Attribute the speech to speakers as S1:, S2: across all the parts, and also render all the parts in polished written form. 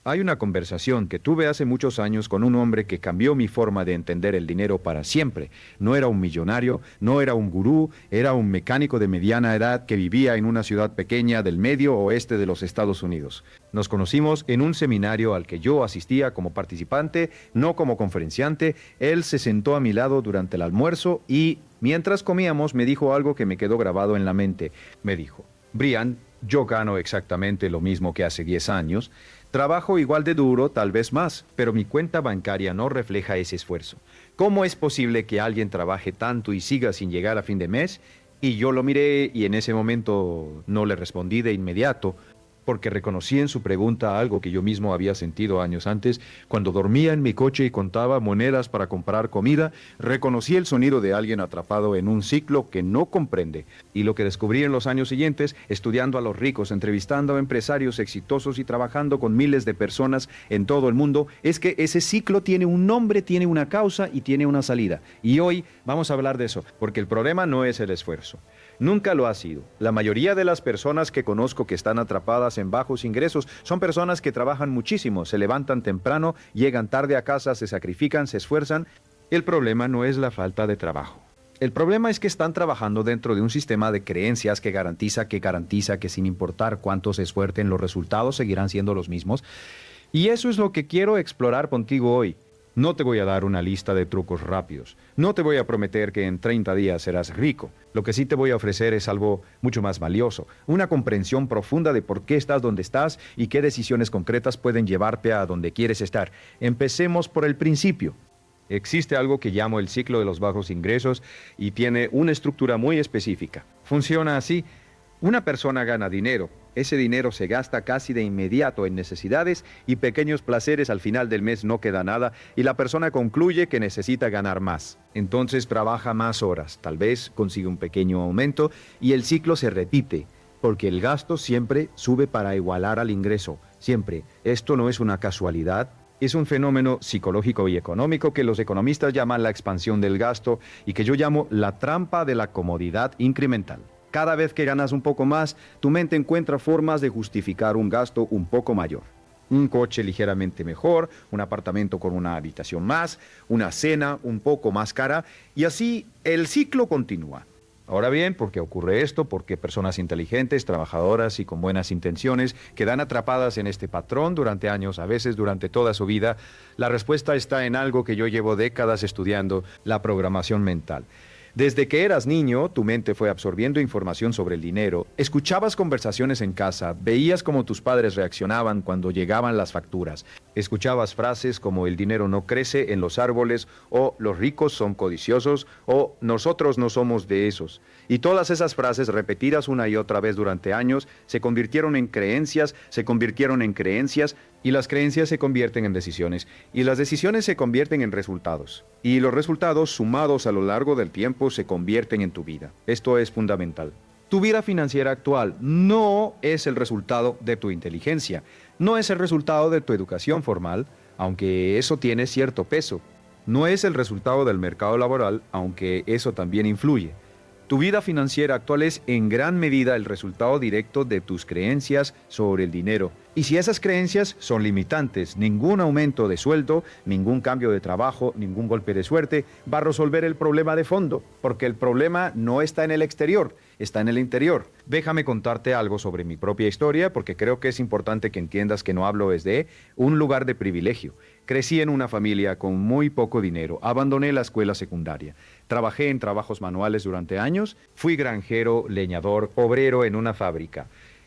S1: Hay una conversación que tuve hace muchos años con un hombre que cambió mi forma de entender el dinero para siempre. No era un millonario, no era un gurú, era un mecánico de mediana edad que vivía en una ciudad pequeña del medio oeste de los Estados Unidos. Nos conocimos en un seminario al que yo asistía como participante, no como conferenciante. Él se sentó a mi lado durante el almuerzo y, mientras comíamos, me dijo algo que me quedó grabado en la mente. Me dijo: Brian, yo gano exactamente lo mismo que hace 10 años. Trabajo igual de duro, tal vez más, pero mi cuenta bancaria no refleja ese esfuerzo. ¿Cómo es posible que alguien trabaje tanto y siga sin llegar a fin de mes? Y yo lo miré y en ese momento no le respondí de inmediato, porque reconocí en su pregunta algo que yo mismo había sentido años antes. Cuando dormía en mi coche y contaba monedas para comprar comida, reconocí el sonido de alguien atrapado en un ciclo que no comprende. Y lo que descubrí en los años siguientes, estudiando a los ricos, entrevistando a empresarios exitosos y trabajando con miles de personas en todo el mundo, es que ese ciclo tiene un nombre, tiene una causa y tiene una salida. Y hoy vamos a hablar de eso, porque el problema no es el esfuerzo. Nunca lo ha sido. La mayoría de las personas que conozco que están atrapadas en bajos ingresos son personas que trabajan muchísimo, se levantan temprano, llegan tarde a casa, se sacrifican, se esfuerzan. El problema no es la falta de trabajo. El problema es que están trabajando dentro de un sistema de creencias que garantiza que sin importar cuánto se esfuercen, los resultados seguirán siendo los mismos. Y eso es lo que quiero explorar contigo hoy. No te voy a dar una lista de trucos rápidos. No te voy a prometer que en 30 días serás rico. Lo que sí te voy a ofrecer es algo mucho más valioso. Una comprensión profunda de por qué estás donde estás y qué decisiones concretas pueden llevarte a donde quieres estar. Empecemos por el principio. Existe algo que llamo el ciclo de los bajos ingresos y tiene una estructura muy específica. Funciona así. Una persona gana dinero. Ese dinero se gasta casi de inmediato en necesidades y pequeños placeres. Al final del mes no queda nada y la persona concluye que necesita ganar más. Entonces trabaja más horas, tal vez consigue un pequeño aumento y el ciclo se repite, porque el gasto siempre sube para igualar al ingreso, siempre. Esto no es una casualidad. Es un fenómeno psicológico y económico que los economistas llaman la expansión del gasto y que yo llamo la trampa de la comodidad incremental. Cada vez que ganas un poco más, tu mente encuentra formas de justificar un gasto un poco mayor. Un coche ligeramente mejor, un apartamento con una habitación más, una cena un poco más cara, y así el ciclo continúa. Ahora bien, ¿por qué ocurre esto? Porque personas inteligentes, trabajadoras y con buenas intenciones quedan atrapadas en este patrón durante años, a veces durante toda su vida. La respuesta está en algo que yo llevo décadas estudiando: la programación mental. Desde que eras niño, tu mente fue absorbiendo información sobre el dinero, escuchabas conversaciones en casa, veías cómo tus padres reaccionaban cuando llegaban las facturas, escuchabas frases como el dinero no crece en los árboles, o los ricos son codiciosos, o nosotros no somos de esos. Y todas esas frases repetidas una y otra vez durante años se convirtieron en creencias, y las creencias se convierten en decisiones, y las decisiones se convierten en resultados. Y los resultados, sumados a lo largo del tiempo, se convierten en tu vida. Esto es fundamental. Tu vida financiera actual no es el resultado de tu inteligencia, no es el resultado de tu educación formal, aunque eso tiene cierto peso. No es el resultado del mercado laboral, aunque eso también influye. Tu vida financiera actual es en gran medida el resultado directo de tus creencias sobre el dinero. Y si esas creencias son limitantes, ningún aumento de sueldo, ningún cambio de trabajo, ningún golpe de suerte va a resolver el problema de fondo, porque el problema no está en el exterior, está en el interior. Déjame contarte algo sobre mi propia historia, porque creo que es importante que entiendas que no hablo desde un lugar de privilegio. Crecí en una familia con muy poco dinero, abandoné la escuela secundaria, trabajé en trabajos manuales durante años, fui granjero, leñador, obrero en una fábrica.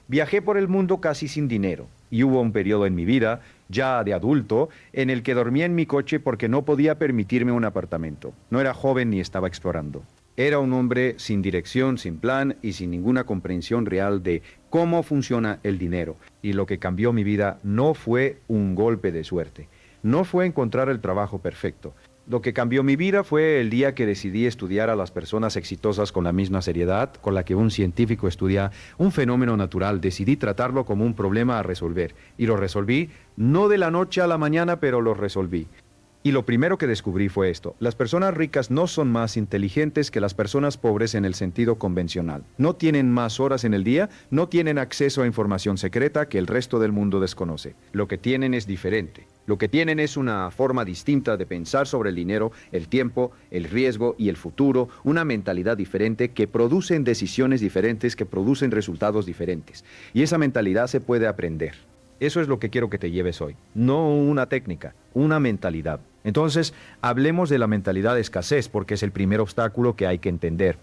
S1: Viajé por el mundo casi sin dinero y hubo un periodo en mi vida, ya de adulto, en el que dormía en mi coche porque no podía permitirme un apartamento. No era joven ni estaba explorando. Era un hombre sin dirección, sin plan y sin ninguna comprensión real de cómo funciona el dinero. Y lo que cambió mi vida no fue un golpe de suerte. No fue encontrar el trabajo perfecto. Lo que cambió mi vida fue el día que decidí estudiar a las personas exitosas con la misma seriedad con la que un científico estudia un fenómeno natural. Decidí tratarlo como un problema a resolver. Y lo resolví, no de la noche a la mañana, pero lo resolví. Y lo primero que descubrí fue esto: las personas ricas no son más inteligentes que las personas pobres en el sentido convencional. No tienen más horas en el día, no tienen acceso a información secreta que el resto del mundo desconoce. Lo que tienen es diferente. Lo que tienen es una forma distinta de pensar sobre el dinero, el tiempo, el riesgo y el futuro, una mentalidad diferente que producen decisiones diferentes, que producen resultados diferentes. Y esa mentalidad se puede aprender. Eso es lo que quiero que te lleves hoy. No una técnica, una mentalidad. Entonces, hablemos de la mentalidad de escasez, porque es el primer obstáculo que hay que entender.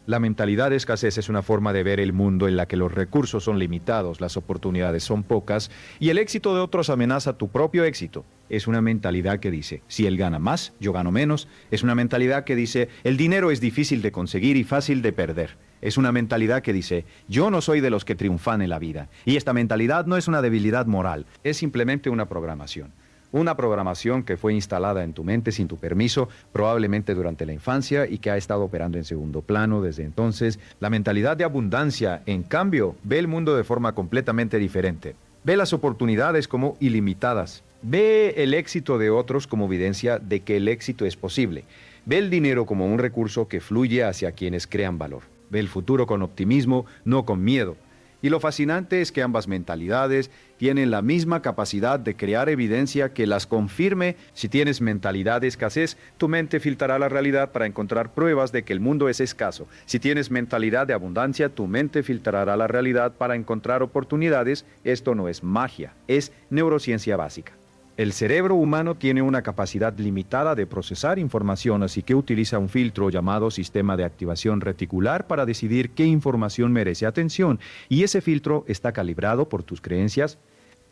S1: La mentalidad de escasez es una forma de ver el mundo en la que los recursos son limitados, las oportunidades son pocas y el éxito de otros amenaza tu propio éxito. Es una mentalidad que dice: si él gana más, yo gano menos. Es una mentalidad que dice: el dinero es difícil de conseguir y fácil de perder. Es una mentalidad que dice: yo no soy de los que triunfan en la vida. Y esta mentalidad no es una debilidad moral, es simplemente una programación. Una programación que fue instalada en tu mente sin tu permiso, probablemente durante la infancia, y que ha estado operando en segundo plano desde entonces. La mentalidad de abundancia, en cambio, ve el mundo de forma completamente diferente. Ve las oportunidades como ilimitadas. Ve el éxito de otros como evidencia de que el éxito es posible. Ve el dinero como un recurso que fluye hacia quienes crean valor. Ve el futuro con optimismo, no con miedo. Y lo fascinante es que ambas mentalidades tienen la misma capacidad de crear evidencia que las confirme. Si tienes mentalidad de escasez, tu mente filtrará la realidad para encontrar pruebas de que el mundo es escaso. Si tienes mentalidad de abundancia, tu mente filtrará la realidad para encontrar oportunidades. Esto no es magia, es neurociencia básica. El cerebro humano tiene una capacidad limitada de procesar información, así que utiliza un filtro llamado sistema de activación reticular para decidir qué información merece atención, y ese filtro está calibrado por tus creencias.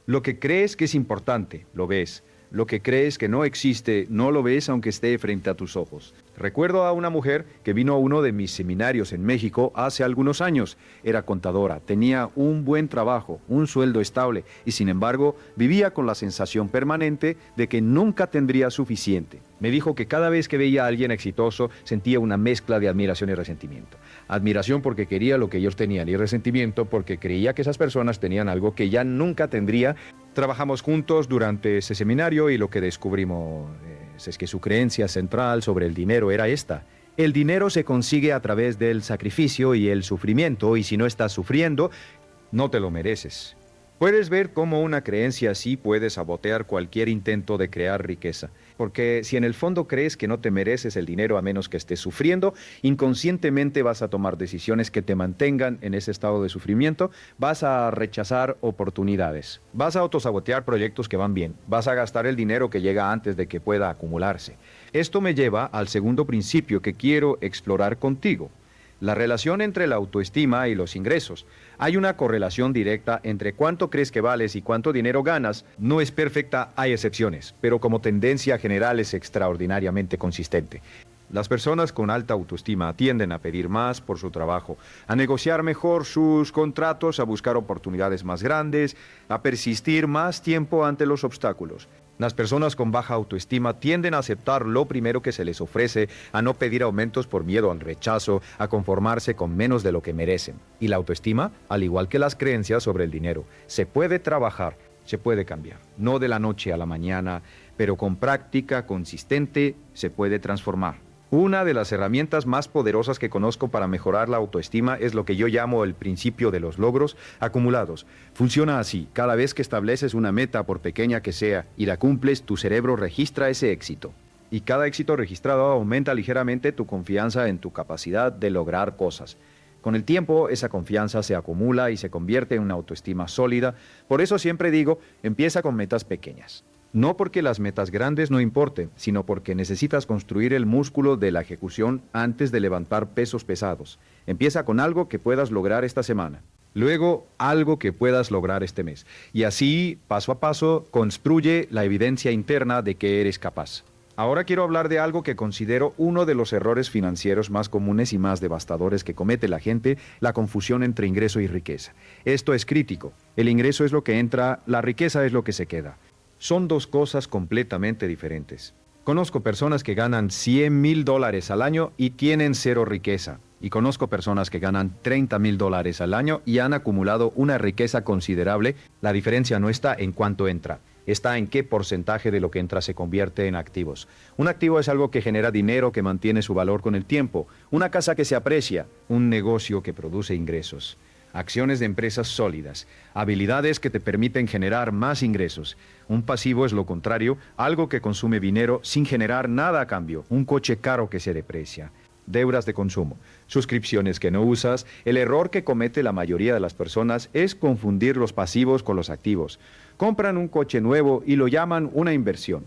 S1: Lo que crees que es importante, lo ves. Lo que crees que no existe, no lo ves aunque esté frente a tus ojos. Recuerdo a una mujer que vino a uno de mis seminarios en México hace algunos años. Era contadora, tenía un buen trabajo, un sueldo estable y sin embargo vivía con la sensación permanente de que nunca tendría suficiente. Me dijo que cada vez que veía a alguien exitoso sentía una mezcla de admiración y resentimiento. Admiración porque quería lo que ellos tenían y resentimiento porque creía que esas personas tenían algo que ya nunca tendría. Trabajamos juntos durante ese seminario y lo que descubrimos es que su creencia central sobre el dinero era esta: el dinero se consigue a través del sacrificio y el sufrimiento, y si no estás sufriendo, no te lo mereces. Puedes ver cómo una creencia así puede sabotear cualquier intento de crear riqueza. Porque si en el fondo crees que no te mereces el dinero a menos que estés sufriendo, inconscientemente vas a tomar decisiones que te mantengan en ese estado de sufrimiento, vas a rechazar oportunidades, vas a autosabotear proyectos que van bien, vas a gastar el dinero que llega antes de que pueda acumularse. Esto me lleva al segundo principio que quiero explorar contigo: la relación entre la autoestima y los ingresos. Hay una correlación directa entre cuánto crees que vales y cuánto dinero ganas. No es perfecta, hay excepciones, pero como tendencia general es extraordinariamente consistente. Las personas con alta autoestima tienden a pedir más por su trabajo, a negociar mejor sus contratos, a buscar oportunidades más grandes, a persistir más tiempo ante los obstáculos. Las personas con baja autoestima tienden a aceptar lo primero que se les ofrece, a no pedir aumentos por miedo al rechazo, a conformarse con menos de lo que merecen. Y la autoestima, al igual que las creencias sobre el dinero, se puede trabajar, se puede cambiar. No de la noche a la mañana, pero con práctica consistente se puede transformar. Una de las herramientas más poderosas que conozco para mejorar la autoestima es lo que yo llamo el principio de los logros acumulados. Funciona así: cada vez que estableces una meta, por pequeña que sea, y la cumples, tu cerebro registra ese éxito. Y cada éxito registrado aumenta ligeramente tu confianza en tu capacidad de lograr cosas. Con el tiempo, esa confianza se acumula y se convierte en una autoestima sólida. Por eso siempre digo, empieza con metas pequeñas. No porque las metas grandes no importen, sino porque necesitas construir el músculo de la ejecución antes de levantar pesos pesados. Empieza con algo que puedas lograr esta semana. Luego, algo que puedas lograr este mes. Y así, paso a paso, construye la evidencia interna de que eres capaz. Ahora quiero hablar de algo que considero uno de los errores financieros más comunes y más devastadores que comete la gente: la confusión entre ingreso y riqueza. Esto es crítico. El ingreso es lo que entra, la riqueza es lo que se queda. Son dos cosas completamente diferentes. Conozco personas que ganan $100,000 al año y tienen cero riqueza. Y conozco personas que ganan $30,000 al año y han acumulado una riqueza considerable. La diferencia no está en cuánto entra, está en qué porcentaje de lo que entra se convierte en activos. Un activo es algo que genera dinero que mantiene su valor con el tiempo, una casa que se aprecia, un negocio que produce ingresos, acciones de empresas sólidas, habilidades que te permiten generar más ingresos. Un pasivo es lo contrario, algo que consume dinero sin generar nada a cambio, un coche caro que se deprecia. Deudas de consumo, suscripciones que no usas. El error que comete la mayoría de las personas es confundir los pasivos con los activos. Compran un coche nuevo y lo llaman una inversión.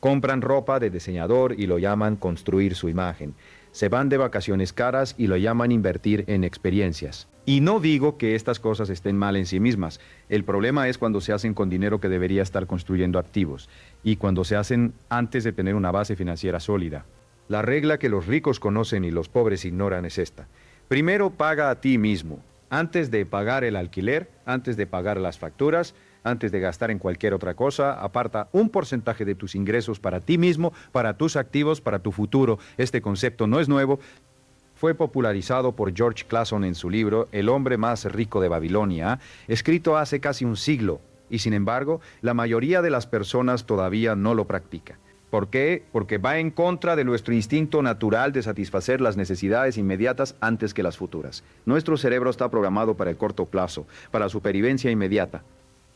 S1: Compran ropa de diseñador y lo llaman construir su imagen. Se van de vacaciones caras y lo llaman invertir en experiencias. Y no digo que estas cosas estén mal en sí mismas. El problema es cuando se hacen con dinero que debería estar construyendo activos y cuando se hacen antes de tener una base financiera sólida. La regla que los ricos conocen y los pobres ignoran es esta. Primero paga a ti mismo. Antes de pagar el alquiler, antes de pagar las facturas, antes de gastar en cualquier otra cosa, aparta un porcentaje de tus ingresos para ti mismo, para tus activos, para tu futuro. Este concepto no es nuevo. Fue popularizado por George Clason en su libro El hombre más rico de Babilonia, escrito hace casi un siglo. Y sin embargo, la mayoría de las personas todavía no lo practica. ¿Por qué? Porque va en contra de nuestro instinto natural de satisfacer las necesidades inmediatas antes que las futuras. Nuestro cerebro está programado para el corto plazo, para la supervivencia inmediata.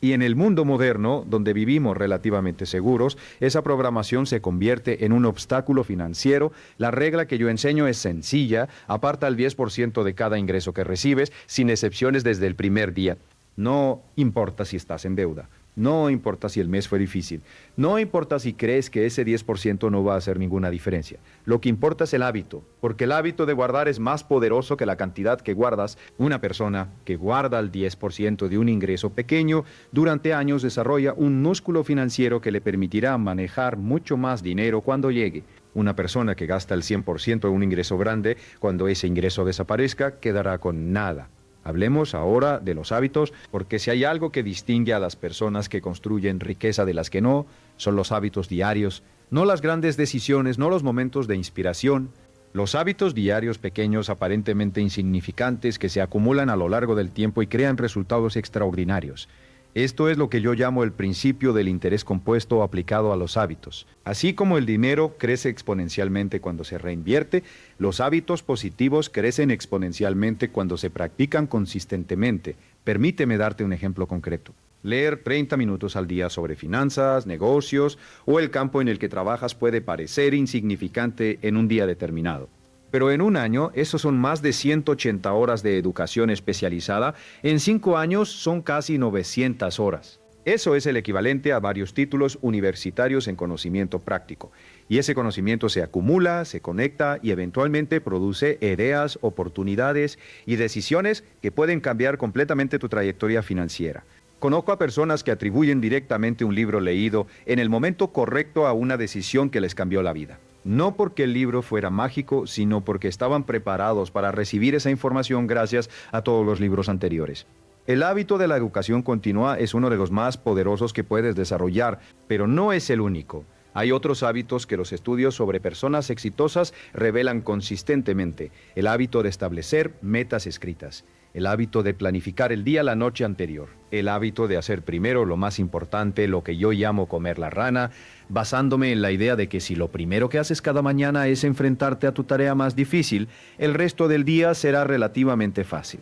S1: Y en el mundo moderno, donde vivimos relativamente seguros, esa programación se convierte en un obstáculo financiero. La regla que yo enseño es sencilla: aparta el 10% de cada ingreso que recibes, sin excepciones desde el primer día. No importa si estás en deuda. No importa si el mes fue difícil. No importa si crees que ese 10% no va a hacer ninguna diferencia. Lo que importa es el hábito, porque el hábito de guardar es más poderoso que la cantidad que guardas. Una persona que guarda el 10% de un ingreso pequeño durante años desarrolla un músculo financiero que le permitirá manejar mucho más dinero cuando llegue. Una persona que gasta el 100% de un ingreso grande, cuando ese ingreso desaparezca, quedará con nada. Hablemos ahora de los hábitos, porque si hay algo que distingue a las personas que construyen riqueza de las que no, son los hábitos diarios, no las grandes decisiones, no los momentos de inspiración. Los hábitos diarios pequeños, aparentemente insignificantes, que se acumulan a lo largo del tiempo y crean resultados extraordinarios. Esto es lo que yo llamo el principio del interés compuesto aplicado a los hábitos. Así como el dinero crece exponencialmente cuando se reinvierte, los hábitos positivos crecen exponencialmente cuando se practican consistentemente. Permíteme darte un ejemplo concreto. Leer 30 minutos al día sobre finanzas, negocios o el campo en el que trabajas puede parecer insignificante en un día determinado. Pero en un año, esos son más de 180 horas de educación especializada. En 5 años son casi 900 horas. Eso es el equivalente a varios títulos universitarios en conocimiento práctico. Y ese conocimiento se acumula, se conecta y eventualmente produce ideas, oportunidades y decisiones que pueden cambiar completamente tu trayectoria financiera. Conozco a personas que atribuyen directamente un libro leído en el momento correcto a una decisión que les cambió la vida. No porque el libro fuera mágico, sino porque estaban preparados para recibir esa información gracias a todos los libros anteriores. El hábito de la educación continua es uno de los más poderosos que puedes desarrollar, pero no es el único. Hay otros hábitos que los estudios sobre personas exitosas revelan consistentemente. El hábito de establecer metas escritas. El hábito de planificar el día la noche anterior. El hábito de hacer primero lo más importante, lo que yo llamo comer la rana, basándome en la idea de que si lo primero que haces cada mañana es enfrentarte a tu tarea más difícil, el resto del día será relativamente fácil.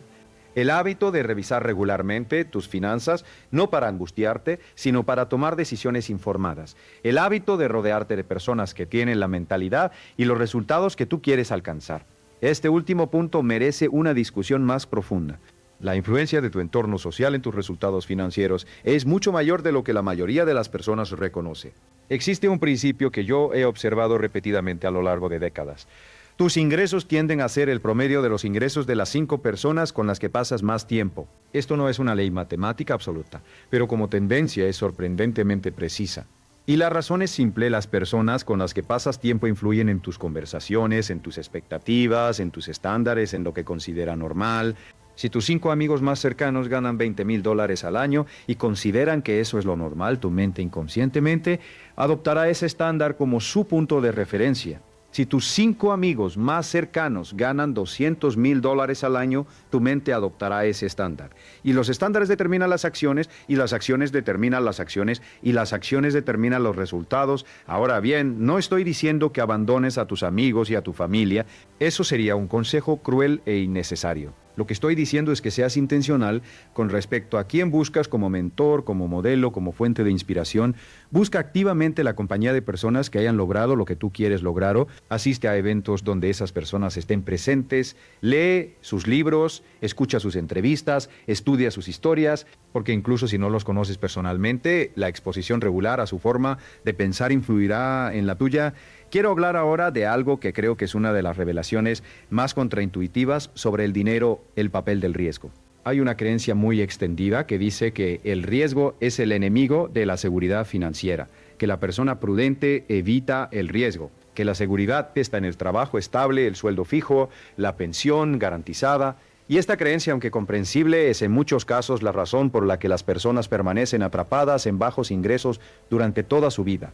S1: El hábito de revisar regularmente tus finanzas, no para angustiarte, sino para tomar decisiones informadas. El hábito de rodearte de personas que tienen la mentalidad y los resultados que tú quieres alcanzar. Este último punto merece una discusión más profunda. La influencia de tu entorno social en tus resultados financieros es mucho mayor de lo que la mayoría de las personas reconoce. Existe un principio que yo he observado repetidamente a lo largo de décadas. Tus ingresos tienden a ser el promedio de los ingresos de las 5 personas con las que pasas más tiempo. Esto no es una ley matemática absoluta, pero como tendencia es sorprendentemente precisa. Y la razón es simple: las personas con las que pasas tiempo influyen en tus conversaciones, en tus expectativas, en tus estándares, en lo que considera normal. Si tus 5 amigos más cercanos ganan $20,000 al año y consideran que eso es lo normal, tu mente inconscientemente adoptará ese estándar como su punto de referencia. Si tus 5 amigos más cercanos ganan $200,000 al año, tu mente adoptará ese estándar. Y los estándares determinan las acciones, y las acciones determinan las acciones, y las acciones determinan los resultados. Ahora bien, no estoy diciendo que abandones a tus amigos y a tu familia. Eso sería un consejo cruel e innecesario. Lo que estoy diciendo es que seas intencional con respecto a quién buscas como mentor, como modelo, como fuente de inspiración. Busca activamente la compañía de personas que hayan logrado lo que tú quieres lograr. Asiste a eventos donde esas personas estén presentes. Lee sus libros, escucha sus entrevistas, estudia sus historias, porque incluso si no los conoces personalmente, la exposición regular a su forma de pensar influirá en la tuya. Quiero hablar ahora de algo que creo que es una de las revelaciones más contraintuitivas sobre el dinero, el papel del riesgo. Hay una creencia muy extendida que dice que el riesgo es el enemigo de la seguridad financiera, que la persona prudente evita el riesgo, que la seguridad está en el trabajo estable, el sueldo fijo, la pensión garantizada. Y esta creencia, aunque comprensible, es en muchos casos la razón por la que las personas permanecen atrapadas en bajos ingresos durante toda su vida.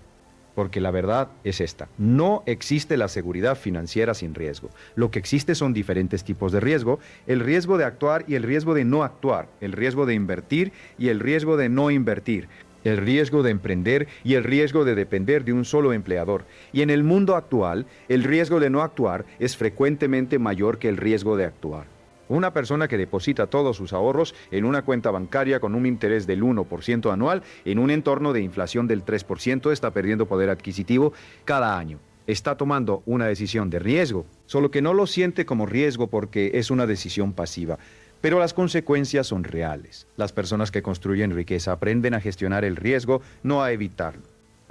S1: Porque la verdad es esta: no existe la seguridad financiera sin riesgo. Lo que existe son diferentes tipos de riesgo: el riesgo de actuar y el riesgo de no actuar, el riesgo de invertir y el riesgo de no invertir, el riesgo de emprender y el riesgo de depender de un solo empleador. Y en el mundo actual, el riesgo de no actuar es frecuentemente mayor que el riesgo de actuar. Una persona que deposita todos sus ahorros en una cuenta bancaria con un interés del 1% anual en un entorno de inflación del 3% está perdiendo poder adquisitivo cada año. Está tomando una decisión de riesgo, solo que no lo siente como riesgo porque es una decisión pasiva. Pero las consecuencias son reales. Las personas que construyen riqueza aprenden a gestionar el riesgo, no a evitarlo.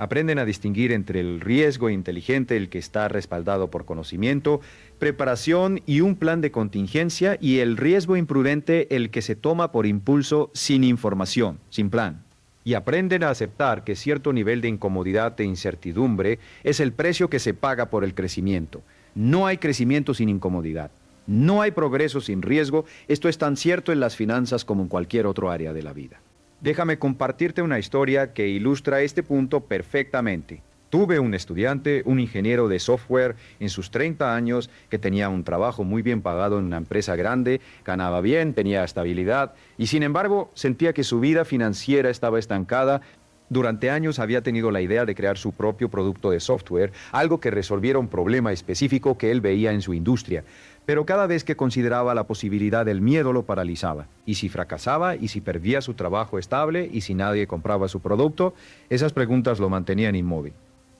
S1: Aprenden a distinguir entre el riesgo inteligente, el que está respaldado por conocimiento, preparación y un plan de contingencia, y el riesgo imprudente, el que se toma por impulso sin información, sin plan. Y aprenden a aceptar que cierto nivel de incomodidad e incertidumbre es el precio que se paga por el crecimiento. No hay crecimiento sin incomodidad. No hay progreso sin riesgo. Esto es tan cierto en las finanzas como en cualquier otro área de la vida. Déjame compartirte una historia que ilustra este punto perfectamente. Tuve un estudiante, un ingeniero de software en sus 30 años que tenía un trabajo muy bien pagado en una empresa grande, ganaba bien, tenía estabilidad y sin embargo sentía que su vida financiera estaba estancada. Durante años había tenido la idea de crear su propio producto de software, algo que resolviera un problema específico que él veía en su industria. Pero cada vez que consideraba la posibilidad, el miedo lo paralizaba. Y si fracasaba, y si perdía su trabajo estable, y si nadie compraba su producto, esas preguntas lo mantenían inmóvil.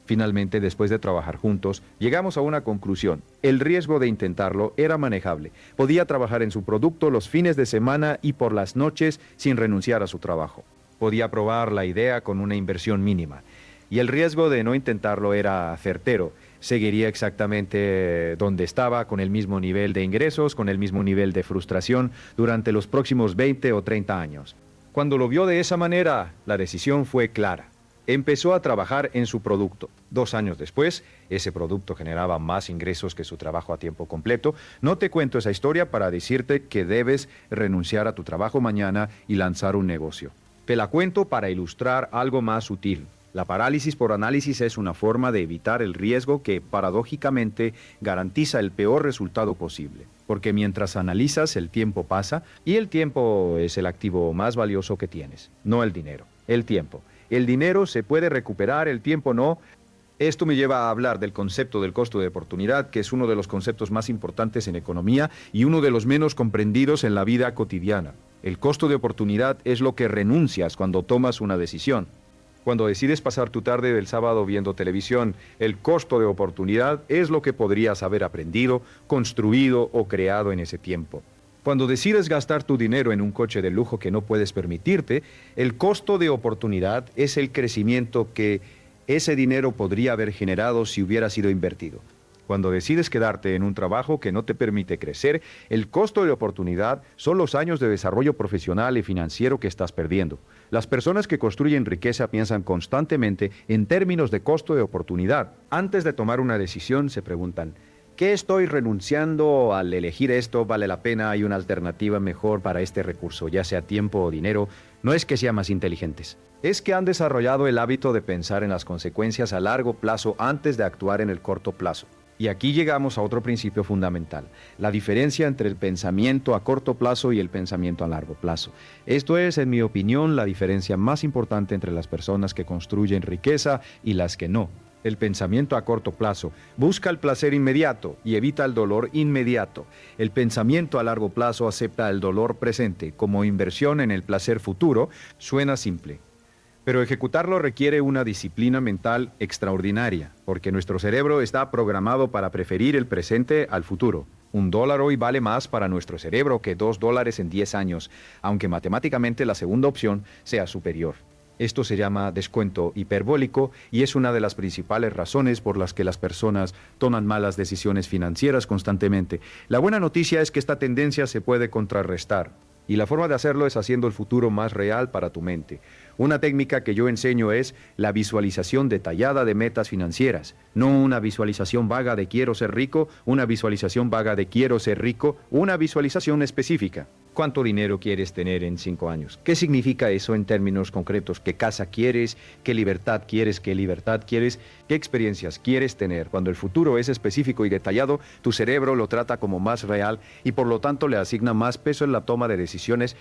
S1: Finalmente, después de trabajar juntos, llegamos a una conclusión. El riesgo de intentarlo era manejable. Podía trabajar en su producto los fines de semana y por las noches sin renunciar a su trabajo. Podía probar la idea con una inversión mínima. Y el riesgo de no intentarlo era certero. Seguiría exactamente donde estaba, con el mismo nivel de ingresos, con el mismo nivel de frustración durante los próximos 20 o 30 años. Cuando lo vio de esa manera, la decisión fue clara. Empezó a trabajar en su producto. 2 años después, ese producto generaba más ingresos que su trabajo a tiempo completo. No te cuento esa historia para decirte que debes renunciar a tu trabajo mañana y lanzar un negocio. Te la cuento para ilustrar algo más sutil. La parálisis por análisis es una forma de evitar el riesgo que, paradójicamente, garantiza el peor resultado posible. Porque mientras analizas, el tiempo pasa, y el tiempo es el activo más valioso que tienes, no el dinero, el tiempo. El dinero se puede recuperar, el tiempo no. Esto me lleva a hablar del concepto del costo de oportunidad, que es uno de los conceptos más importantes en economía y uno de los menos comprendidos en la vida cotidiana. El costo de oportunidad es lo que renuncias cuando tomas una decisión. Cuando decides pasar tu tarde del sábado viendo televisión, el costo de oportunidad es lo que podrías haber aprendido, construido o creado en ese tiempo. Cuando decides gastar tu dinero en un coche de lujo que no puedes permitirte, el costo de oportunidad es el crecimiento que ese dinero podría haber generado si hubiera sido invertido. Cuando decides quedarte en un trabajo que no te permite crecer, el costo de oportunidad son los años de desarrollo profesional y financiero que estás perdiendo. Las personas que construyen riqueza piensan constantemente en términos de costo de oportunidad. Antes de tomar una decisión se preguntan: ¿qué estoy renunciando al elegir esto? ¿Vale la pena? ¿Hay una alternativa mejor para este recurso, ya sea tiempo o dinero? No es que sean más inteligentes. Es que han desarrollado el hábito de pensar en las consecuencias a largo plazo antes de actuar en el corto plazo. Y aquí llegamos a otro principio fundamental, la diferencia entre el pensamiento a corto plazo y el pensamiento a largo plazo. Esto es, en mi opinión, la diferencia más importante entre las personas que construyen riqueza y las que no. El pensamiento a corto plazo busca el placer inmediato y evita el dolor inmediato. El pensamiento a largo plazo acepta el dolor presente como inversión en el placer futuro. Suena simple, pero ejecutarlo requiere una disciplina mental extraordinaria, porque nuestro cerebro está programado para preferir el presente al futuro. $1 hoy vale más para nuestro cerebro que $2 en 10 años, aunque matemáticamente la segunda opción sea superior. Esto se llama descuento hiperbólico y es una de las principales razones por las que las personas toman malas decisiones financieras constantemente. La buena noticia es que esta tendencia se puede contrarrestar. Y la forma de hacerlo es haciendo el futuro más real para tu mente. Una técnica que yo enseño es la visualización detallada de metas financieras. No una visualización vaga de quiero ser rico, una visualización vaga de quiero ser rico, una visualización específica. ¿Cuánto dinero quieres tener en 5 años? ¿Qué significa eso en términos concretos? ¿Qué casa quieres? ¿Qué libertad quieres? ¿Qué libertad quieres? ¿Qué experiencias quieres tener? Cuando el futuro es específico y detallado, tu cerebro lo trata como más real y por lo tanto le asigna más peso en la toma de decisiones.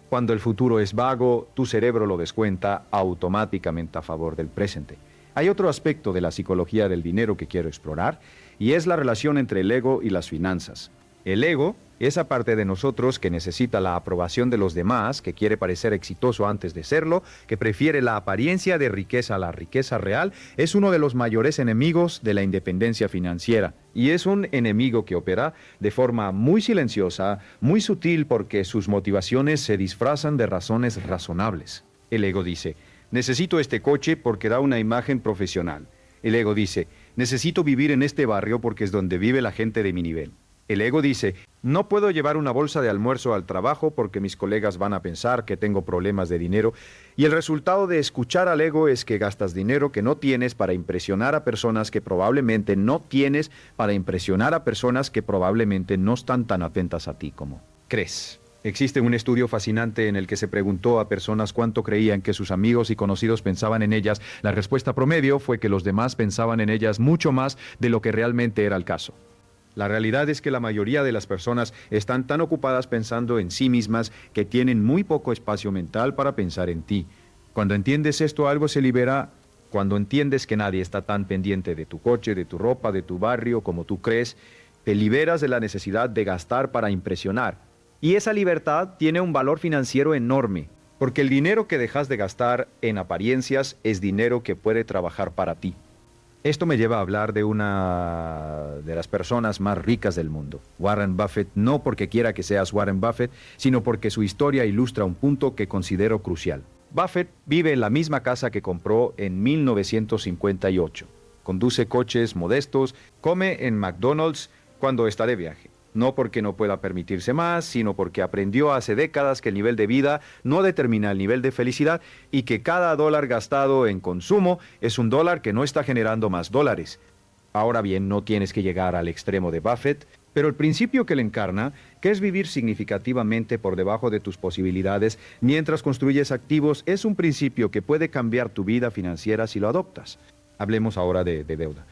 S1: Cuando el futuro es vago, tu cerebro lo descuenta automáticamente a favor del presente. Hay otro aspecto de la psicología del dinero que quiero explorar y es la relación entre el ego y las finanzas. El ego, esa parte de nosotros que necesita la aprobación de los demás, que quiere parecer exitoso antes de serlo, que prefiere la apariencia de riqueza a la riqueza real, es uno de los mayores enemigos de la independencia financiera. Y es un enemigo que opera de forma muy silenciosa, muy sutil, porque sus motivaciones se disfrazan de razones razonables. El ego dice, necesito este coche porque da una imagen profesional. El ego dice, necesito vivir en este barrio porque es donde vive la gente de mi nivel. El ego dice, no puedo llevar una bolsa de almuerzo al trabajo porque mis colegas van a pensar que tengo problemas de dinero. Y el resultado de escuchar al ego es que gastas dinero que no tienes para impresionar a personas que probablemente no tienes, para impresionar a personas que probablemente no están tan atentas a ti como crees. Existe un estudio fascinante en el que se preguntó a personas cuánto creían que sus amigos y conocidos pensaban en ellas. La respuesta promedio fue que los demás pensaban en ellas mucho más de lo que realmente era el caso. La realidad es que la mayoría de las personas están tan ocupadas pensando en sí mismas que tienen muy poco espacio mental para pensar en ti. Cuando entiendes esto, algo se libera. Cuando entiendes que nadie está tan pendiente de tu coche, de tu ropa, de tu barrio como tú crees, te liberas de la necesidad de gastar para impresionar. Y esa libertad tiene un valor financiero enorme, porque el dinero que dejas de gastar en apariencias es dinero que puede trabajar para ti. Esto me lleva a hablar de una de las personas más ricas del mundo, Warren Buffett, no porque quiera que seas Warren Buffett, sino porque su historia ilustra un punto que considero crucial. Buffett vive en la misma casa que compró en 1958, conduce coches modestos, come en McDonald's cuando está de viaje. No porque no pueda permitirse más, sino porque aprendió hace décadas que el nivel de vida no determina el nivel de felicidad y que cada dólar gastado en consumo es un dólar que no está generando más dólares. Ahora bien, no tienes que llegar al extremo de Buffett, pero el principio que él encarna, que es vivir significativamente por debajo de tus posibilidades mientras construyes activos, es un principio que puede cambiar tu vida financiera si lo adoptas. Hablemos ahora de deuda,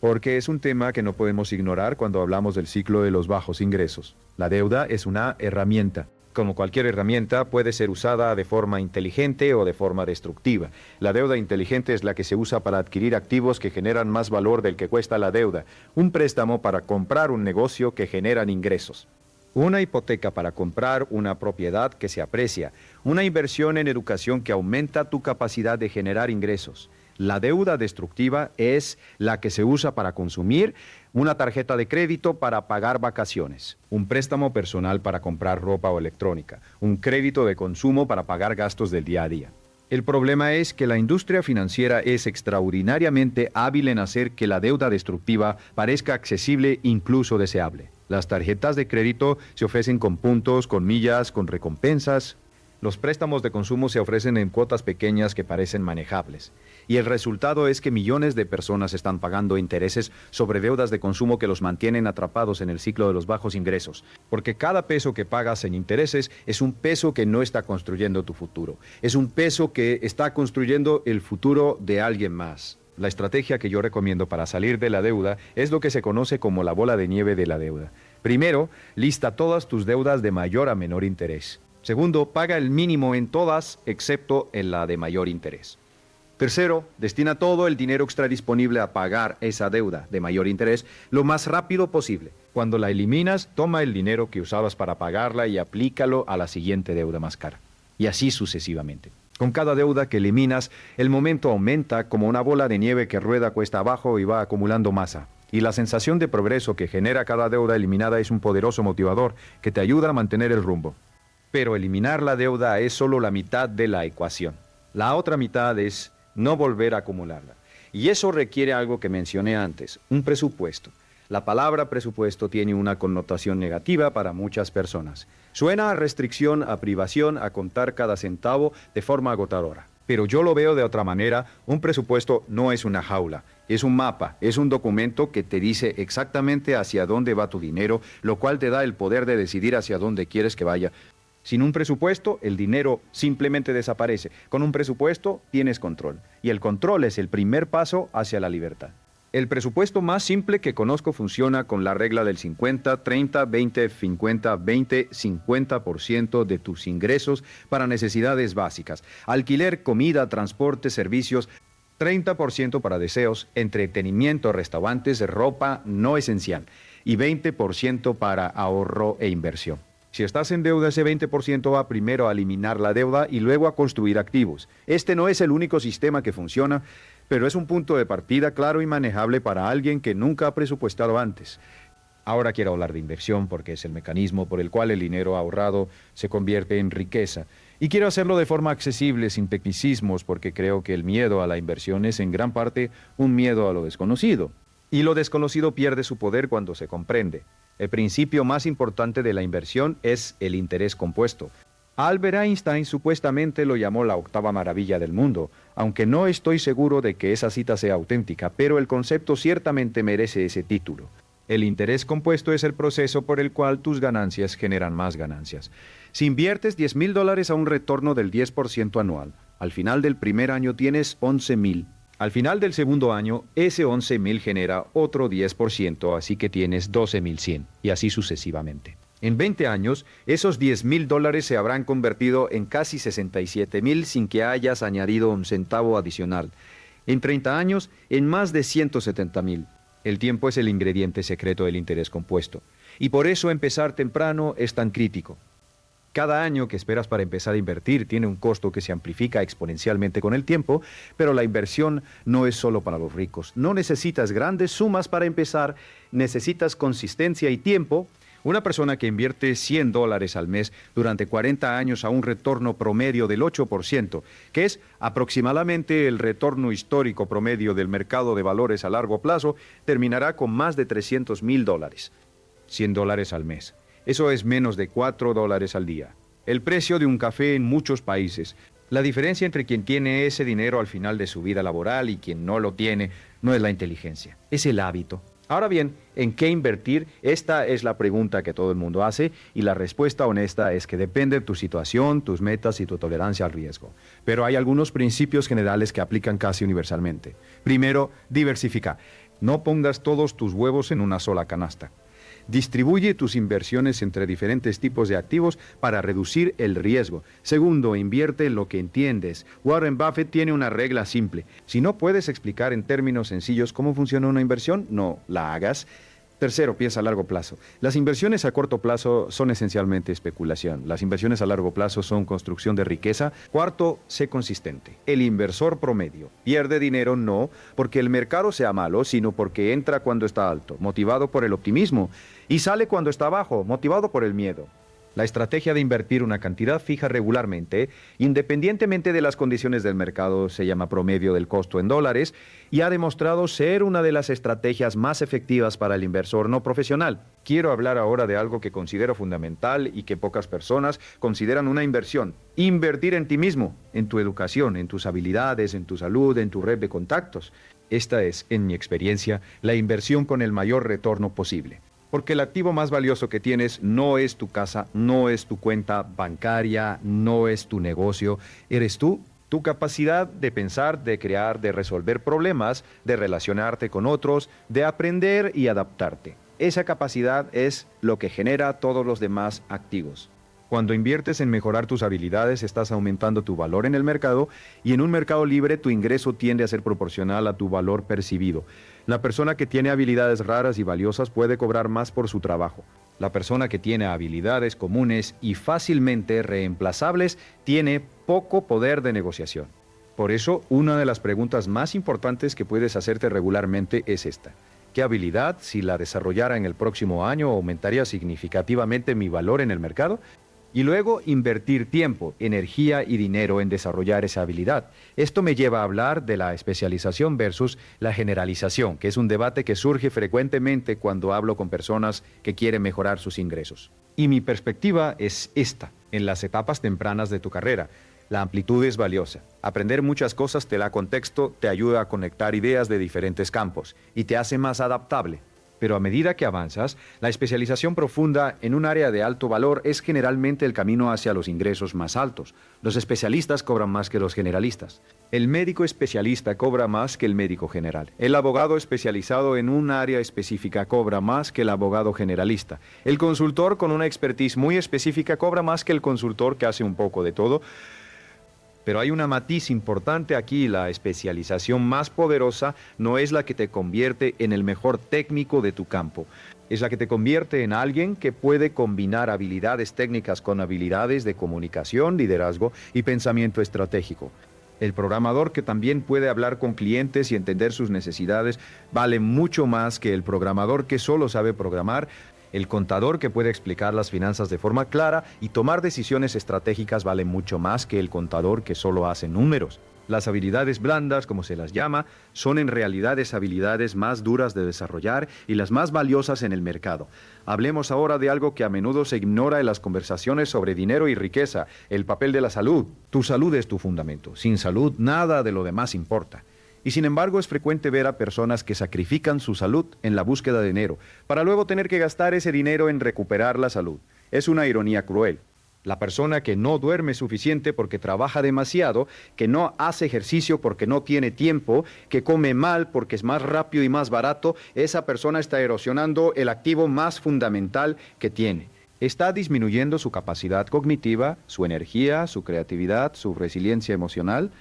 S1: porque es un tema que no podemos ignorar cuando hablamos del ciclo de los bajos ingresos. La deuda es una herramienta. Como cualquier herramienta, puede ser usada de forma inteligente o de forma destructiva. La deuda inteligente es la que se usa para adquirir activos que generan más valor del que cuesta la deuda. Un préstamo para comprar un negocio que generan ingresos. Una hipoteca para comprar una propiedad que se aprecia. Una inversión en educación que aumenta tu capacidad de generar ingresos. La deuda destructiva es la que se usa para consumir, una tarjeta de crédito para pagar vacaciones, un préstamo personal para comprar ropa o electrónica, un crédito de consumo para pagar gastos del día a día. El problema es que la industria financiera es extraordinariamente hábil en hacer que la deuda destructiva parezca accesible, incluso deseable. Las tarjetas de crédito se ofrecen con puntos, con millas, con recompensas. Los préstamos de consumo se ofrecen en cuotas pequeñas que parecen manejables. Y el resultado es que millones de personas están pagando intereses sobre deudas de consumo que los mantienen atrapados en el ciclo de los bajos ingresos. Porque cada peso que pagas en intereses es un peso que no está construyendo tu futuro. Es un peso que está construyendo el futuro de alguien más. La estrategia que yo recomiendo para salir de la deuda es lo que se conoce como la bola de nieve de la deuda. Primero, lista todas tus deudas de mayor a menor interés. Segundo, paga el mínimo en todas excepto en la de mayor interés. Tercero, destina todo el dinero extra disponible a pagar esa deuda de mayor interés lo más rápido posible. Cuando la eliminas, toma el dinero que usabas para pagarla y aplícalo a la siguiente deuda más cara. Y así sucesivamente. Con cada deuda que eliminas, el momento aumenta como una bola de nieve que rueda cuesta abajo y va acumulando masa. Y la sensación de progreso que genera cada deuda eliminada es un poderoso motivador que te ayuda a mantener el rumbo. Pero eliminar la deuda es solo la mitad de la ecuación. La otra mitad es no volver a acumularla. Y eso requiere algo que mencioné antes, un presupuesto. La palabra presupuesto tiene una connotación negativa para muchas personas. Suena a restricción, a privación, a contar cada centavo de forma agotadora. Pero yo lo veo de otra manera. Un presupuesto no es una jaula, es un mapa, es un documento que te dice exactamente hacia dónde va tu dinero, lo cual te da el poder de decidir hacia dónde quieres que vaya. Sin un presupuesto, el dinero simplemente desaparece. Con un presupuesto, tienes control. Y el control es el primer paso hacia la libertad. El presupuesto más simple que conozco funciona con la regla del 50, 30, 20, 50, 20, 50% de tus ingresos para necesidades básicas. Alquiler, comida, transporte, servicios. 30% para deseos, entretenimiento, restaurantes, ropa no esencial. Y 20% para ahorro e inversión. Si estás en deuda, ese 20% va primero a eliminar la deuda y luego a construir activos. Este no es el único sistema que funciona, pero es un punto de partida claro y manejable para alguien que nunca ha presupuestado antes. Ahora quiero hablar de inversión porque es el mecanismo por el cual el dinero ahorrado se convierte en riqueza. Y quiero hacerlo de forma accesible, sin tecnicismos, porque creo que el miedo a la inversión es en gran parte un miedo a lo desconocido. Y lo desconocido pierde su poder cuando se comprende. El principio más importante de la inversión es el interés compuesto. Albert Einstein supuestamente lo llamó la octava maravilla del mundo, aunque no estoy seguro de que esa cita sea auténtica, pero el concepto ciertamente merece ese título. El interés compuesto es el proceso por el cual tus ganancias generan más ganancias. Si inviertes $10,000 a un retorno del 10% anual, al final del primer año tienes 11,000. Al final del segundo año, ese 11,000 genera otro 10%, así que tienes 12,100, y así sucesivamente. En 20 años, esos $10,000 se habrán convertido en casi 67,000 sin que hayas añadido un centavo adicional. En 30 años, en más de 170,000. El tiempo es el ingrediente secreto del interés compuesto. Y por eso empezar temprano es tan crítico. Cada año que esperas para empezar a invertir tiene un costo que se amplifica exponencialmente con el tiempo, pero la inversión no es solo para los ricos. No necesitas grandes sumas para empezar, necesitas consistencia y tiempo. Una persona que invierte $100 al mes durante 40 años a un retorno promedio del 8%, que es aproximadamente el retorno histórico promedio del mercado de valores a largo plazo, terminará con más de $300,000. $100 al mes. Eso es menos de $4 al día. El precio de un café en muchos países. La diferencia entre quien tiene ese dinero al final de su vida laboral y quien no lo tiene no es la inteligencia, es el hábito. Ahora bien, ¿en qué invertir? Esta es la pregunta que todo el mundo hace y la respuesta honesta es que depende de tu situación, tus metas y tu tolerancia al riesgo. Pero hay algunos principios generales que aplican casi universalmente. Primero, diversifica. No pongas todos tus huevos en una sola canasta. Distribuye tus inversiones entre diferentes tipos de activos para reducir el riesgo. Segundo, invierte en lo que entiendes. Warren Buffett tiene una regla simple. Si no puedes explicar en términos sencillos cómo funciona una inversión, no la hagas. Tercero, piensa a largo plazo. Las inversiones a corto plazo son esencialmente especulación. Las inversiones a largo plazo son construcción de riqueza. Cuarto, sé consistente. El inversor promedio pierde dinero no porque el mercado sea malo, sino porque entra cuando está alto, motivado por el optimismo, y sale cuando está bajo, motivado por el miedo. La estrategia de invertir una cantidad fija regularmente, independientemente de las condiciones del mercado, se llama promedio del costo en dólares y ha demostrado ser una de las estrategias más efectivas para el inversor no profesional. Quiero hablar ahora de algo que considero fundamental y que pocas personas consideran una inversión. Invertir en ti mismo, en tu educación, en tus habilidades, en tu salud, en tu red de contactos. Esta es, en mi experiencia, la inversión con el mayor retorno posible. Porque el activo más valioso que tienes no es tu casa, no es tu cuenta bancaria, no es tu negocio, eres tú Tu capacidad de pensar, de crear, de resolver problemas, de relacionarte con otros, de aprender y adaptarte. Esa capacidad es lo que genera todos los demás activos. Cuando inviertes en mejorar tus habilidades, estás aumentando tu valor en el mercado y en un mercado libre tu ingreso tiende a ser proporcional a tu valor percibido. La persona que tiene habilidades raras y valiosas puede cobrar más por su trabajo. La persona que tiene habilidades comunes y fácilmente reemplazables tiene poco poder de negociación. Por eso, una de las preguntas más importantes que puedes hacerte regularmente es esta. ¿Qué habilidad, si la desarrollara en el próximo año, aumentaría significativamente mi valor en el mercado? Y luego invertir tiempo, energía y dinero en desarrollar esa habilidad. Esto me lleva a hablar de la especialización versus la generalización, que es un debate que surge frecuentemente cuando hablo con personas que quieren mejorar sus ingresos. Y mi perspectiva es esta: en las etapas tempranas de tu carrera, la amplitud es valiosa. Aprender muchas cosas te da contexto, te ayuda a conectar ideas de diferentes campos y te hace más adaptable. Pero a medida que avanzas, la especialización profunda en un área de alto valor es generalmente el camino hacia los ingresos más altos. Los especialistas cobran más que los generalistas. El médico especialista cobra más que el médico general. El abogado especializado en un área específica cobra más que el abogado generalista. El consultor con una expertise muy específica cobra más que el consultor que hace un poco de todo. Pero hay una matiz importante aquí: la especialización más poderosa no es la que te convierte en el mejor técnico de tu campo. Es la que te convierte en alguien que puede combinar habilidades técnicas con habilidades de comunicación, liderazgo y pensamiento estratégico. El programador que también puede hablar con clientes y entender sus necesidades vale mucho más que el programador que solo sabe programar. El contador que puede explicar las finanzas de forma clara y tomar decisiones estratégicas vale mucho más que el contador que solo hace números. Las habilidades blandas, como se las llama, son en realidad esas habilidades más duras de desarrollar y las más valiosas en el mercado. Hablemos ahora de algo que a menudo se ignora en las conversaciones sobre dinero y riqueza: el papel de la salud. Tu salud es tu fundamento. Sin salud, nada de lo demás importa. Y sin embargo es frecuente ver a personas que sacrifican su salud en la búsqueda de dinero, para luego tener que gastar ese dinero en recuperar la salud. Es una ironía cruel. La persona que no duerme suficiente porque trabaja demasiado, que no hace ejercicio porque no tiene tiempo, que come mal porque es más rápido y más barato, esa persona está erosionando el activo más fundamental que tiene. Está disminuyendo su capacidad cognitiva, su energía, su creatividad, su resiliencia emocional,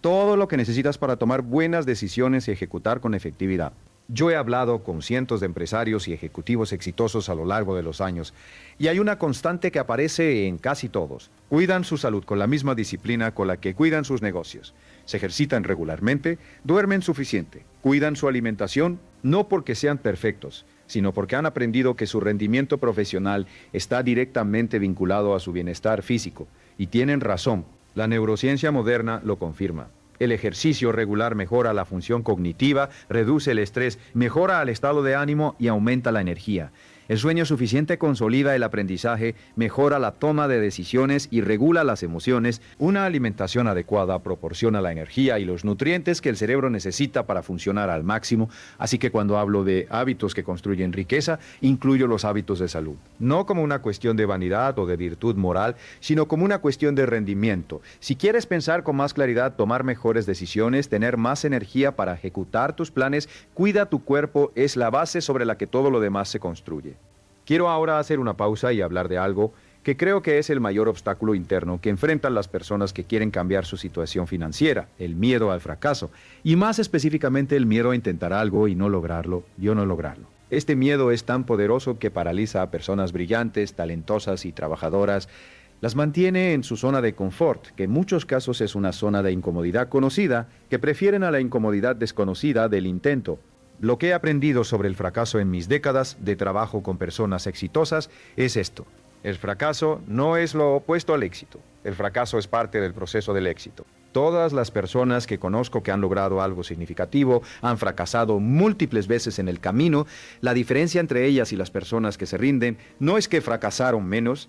S1: todo lo que necesitas para tomar buenas decisiones y ejecutar con efectividad. Yo he hablado con cientos de empresarios y ejecutivos exitosos a lo largo de los años, y hay una constante que aparece en casi todos. Cuidan su salud con la misma disciplina con la que cuidan sus negocios. Se ejercitan regularmente, duermen suficiente, cuidan su alimentación, no porque sean perfectos, sino porque han aprendido que su rendimiento profesional está directamente vinculado a su bienestar físico. Y tienen razón. La neurociencia moderna lo confirma. El ejercicio regular mejora la función cognitiva, reduce el estrés, mejora el estado de ánimo y aumenta la energía. El sueño suficiente consolida el aprendizaje, mejora la toma de decisiones y regula las emociones. Una alimentación adecuada proporciona la energía y los nutrientes que el cerebro necesita para funcionar al máximo. Así que cuando hablo de hábitos que construyen riqueza, incluyo los hábitos de salud. No como una cuestión de vanidad o de virtud moral, sino como una cuestión de rendimiento. Si quieres pensar con más claridad, tomar mejores decisiones, tener más energía para ejecutar tus planes, cuida tu cuerpo, es la base sobre la que todo lo demás se construye. Quiero ahora hacer una pausa y hablar de algo que creo que es el mayor obstáculo interno que enfrentan las personas que quieren cambiar su situación financiera: el miedo al fracaso, y más específicamente el miedo a intentar algo y no lograrlo, Este miedo es tan poderoso que paraliza a personas brillantes, talentosas y trabajadoras. Las mantiene en su zona de confort, que en muchos casos es una zona de incomodidad conocida, que prefieren a la incomodidad desconocida del intento. Lo que he aprendido sobre el fracaso en mis décadas de trabajo con personas exitosas es esto: el fracaso no es lo opuesto al éxito. El fracaso es parte del proceso del éxito. Todas las personas que conozco que han logrado algo significativo han fracasado múltiples veces en el camino. La diferencia entre ellas y las personas que se rinden no es que fracasaron menos,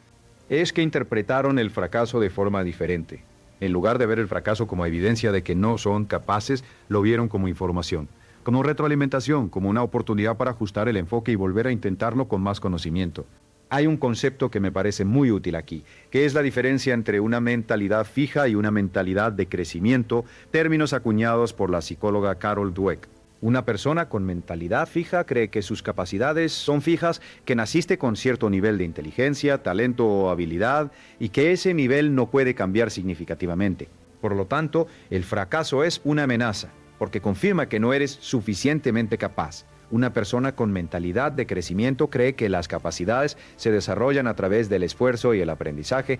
S1: es que interpretaron el fracaso de forma diferente. En lugar de ver el fracaso como evidencia de que no son capaces, lo vieron como información, como retroalimentación, como una oportunidad para ajustar el enfoque y volver a intentarlo con más conocimiento. Hay un concepto que me parece muy útil aquí, que es la diferencia entre una mentalidad fija y una mentalidad de crecimiento, términos acuñados por la psicóloga Carol Dweck. Una persona con mentalidad fija cree que sus capacidades son fijas, que naciste con cierto nivel de inteligencia, talento o habilidad y que ese nivel no puede cambiar significativamente. Por lo tanto, el fracaso es una amenaza, porque confirma que no eres suficientemente capaz. Una persona con mentalidad de crecimiento cree que las capacidades se desarrollan a través del esfuerzo y el aprendizaje.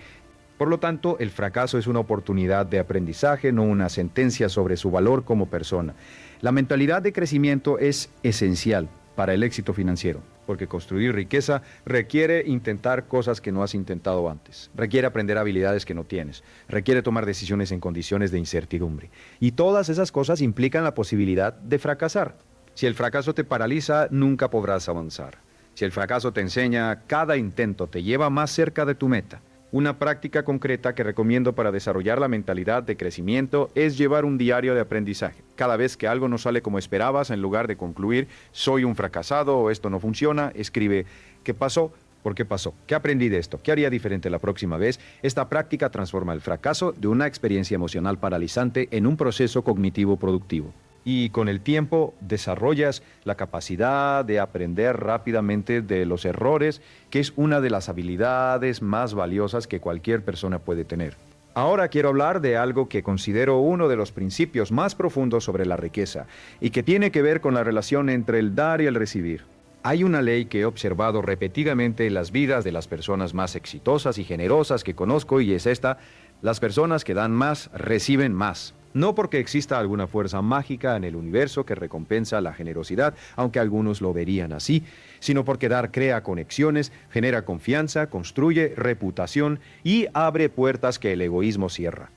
S1: Por lo tanto, el fracaso es una oportunidad de aprendizaje, no una sentencia sobre su valor como persona. La mentalidad de crecimiento es esencial para el éxito financiero, porque construir riqueza requiere intentar cosas que no has intentado antes, requiere aprender habilidades que no tienes, requiere tomar decisiones en condiciones de incertidumbre. Y todas esas cosas implican la posibilidad de fracasar. Si el fracaso te paraliza, nunca podrás avanzar. Si el fracaso te enseña, cada intento te lleva más cerca de tu meta. Una práctica concreta que recomiendo para desarrollar la mentalidad de crecimiento es llevar un diario de aprendizaje. Cada vez que algo no sale como esperabas, en lugar de concluir, soy un fracasado o esto no funciona, escribe, ¿qué pasó? ¿Por qué pasó? ¿Qué aprendí de esto? ¿Qué haría diferente la próxima vez? Esta práctica transforma el fracaso de una experiencia emocional paralizante en un proceso cognitivo productivo. Y con el tiempo desarrollas la capacidad de aprender rápidamente de los errores, que es una de las habilidades más valiosas que cualquier persona puede tener. Ahora quiero hablar de algo que considero uno de los principios más profundos sobre la riqueza y que tiene que ver con la relación entre el dar y el recibir. Hay una ley que he observado repetidamente en las vidas de las personas más exitosas y generosas que conozco y es esta: las personas que dan más reciben más. No porque exista alguna fuerza mágica en el universo que recompensa la generosidad, aunque algunos lo verían así, sino porque dar crea conexiones, genera confianza, construye reputación y abre puertas que el egoísmo cierra.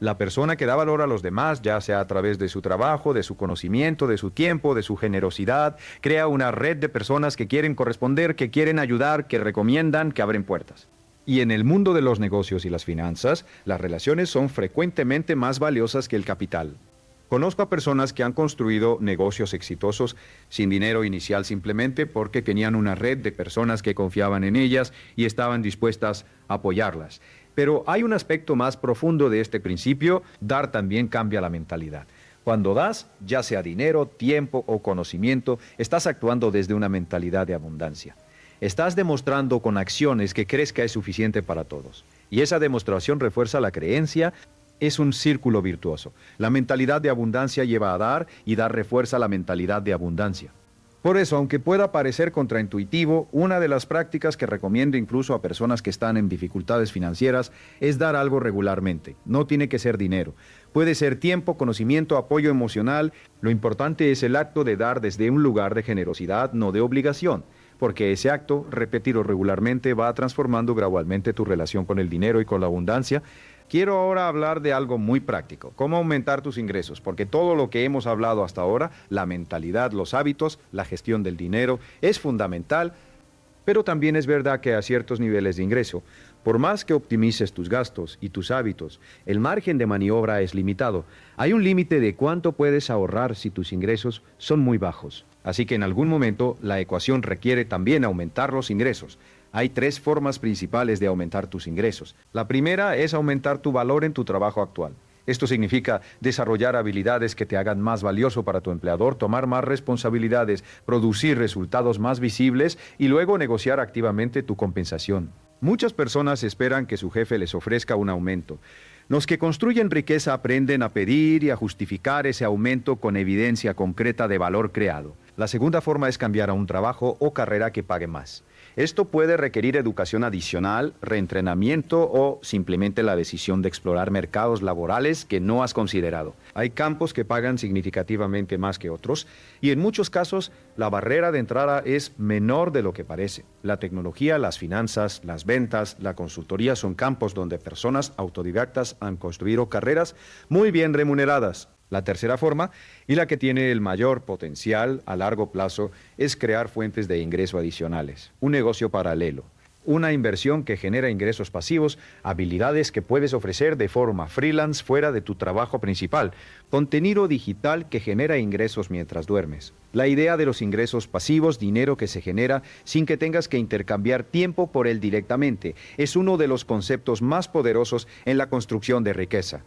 S1: La persona que da valor a los demás, ya sea a través de su trabajo, de su conocimiento, de su tiempo, de su generosidad, crea una red de personas que quieren corresponder, que quieren ayudar, que recomiendan, que abren puertas. Y en el mundo de los negocios y las finanzas, las relaciones son frecuentemente más valiosas que el capital. Conozco a personas que han construido negocios exitosos sin dinero inicial simplemente porque tenían una red de personas que confiaban en ellas y estaban dispuestas a apoyarlas. Pero hay un aspecto más profundo de este principio: dar también cambia la mentalidad. Cuando das, ya sea dinero, tiempo o conocimiento, estás actuando desde una mentalidad de abundancia. Estás demostrando con acciones que crees que es suficiente para todos. Y esa demostración refuerza la creencia. Es un círculo virtuoso. La mentalidad de abundancia lleva a dar y dar refuerza la mentalidad de abundancia. Por eso, aunque pueda parecer contraintuitivo, una de las prácticas que recomiendo incluso a personas que están en dificultades financieras es dar algo regularmente. No tiene que ser dinero. Puede ser tiempo, conocimiento, apoyo emocional. Lo importante es el acto de dar desde un lugar de generosidad, no de obligación. Porque ese acto, repetirlo regularmente, va transformando gradualmente tu relación con el dinero y con la abundancia. Quiero ahora hablar de algo muy práctico: cómo aumentar tus ingresos, porque todo lo que hemos hablado hasta ahora, la mentalidad, los hábitos, la gestión del dinero, es fundamental, pero también es verdad que a ciertos niveles de ingreso, por más que optimices tus gastos y tus hábitos, el margen de maniobra es limitado. Hay un límite de cuánto puedes ahorrar si tus ingresos son muy bajos. Así que en algún momento la ecuación requiere también aumentar los ingresos. Hay 3 formas principales de aumentar tus ingresos. La primera es aumentar tu valor en tu trabajo actual. Esto significa desarrollar habilidades que te hagan más valioso para tu empleador, tomar más responsabilidades, producir resultados más visibles y luego negociar activamente tu compensación. Muchas personas esperan que su jefe les ofrezca un aumento. Los que construyen riqueza aprenden a pedir y a justificar ese aumento con evidencia concreta de valor creado. La segunda forma es cambiar a un trabajo o carrera que pague más. Esto puede requerir educación adicional, reentrenamiento o simplemente la decisión de explorar mercados laborales que no has considerado. Hay campos que pagan significativamente más que otros y en muchos casos la barrera de entrada es menor de lo que parece. La tecnología, las finanzas, las ventas, la consultoría son campos donde personas autodidactas han construido carreras muy bien remuneradas. La tercera forma, y la que tiene el mayor potencial a largo plazo, es crear fuentes de ingreso adicionales, un negocio paralelo. una inversión que genera ingresos pasivos, habilidades que puedes ofrecer de forma freelance fuera de tu trabajo principal, contenido digital que genera ingresos mientras duermes. La idea de los ingresos pasivos, dinero que se genera sin que tengas que intercambiar tiempo por él directamente, es uno de los conceptos más poderosos en la construcción de riqueza,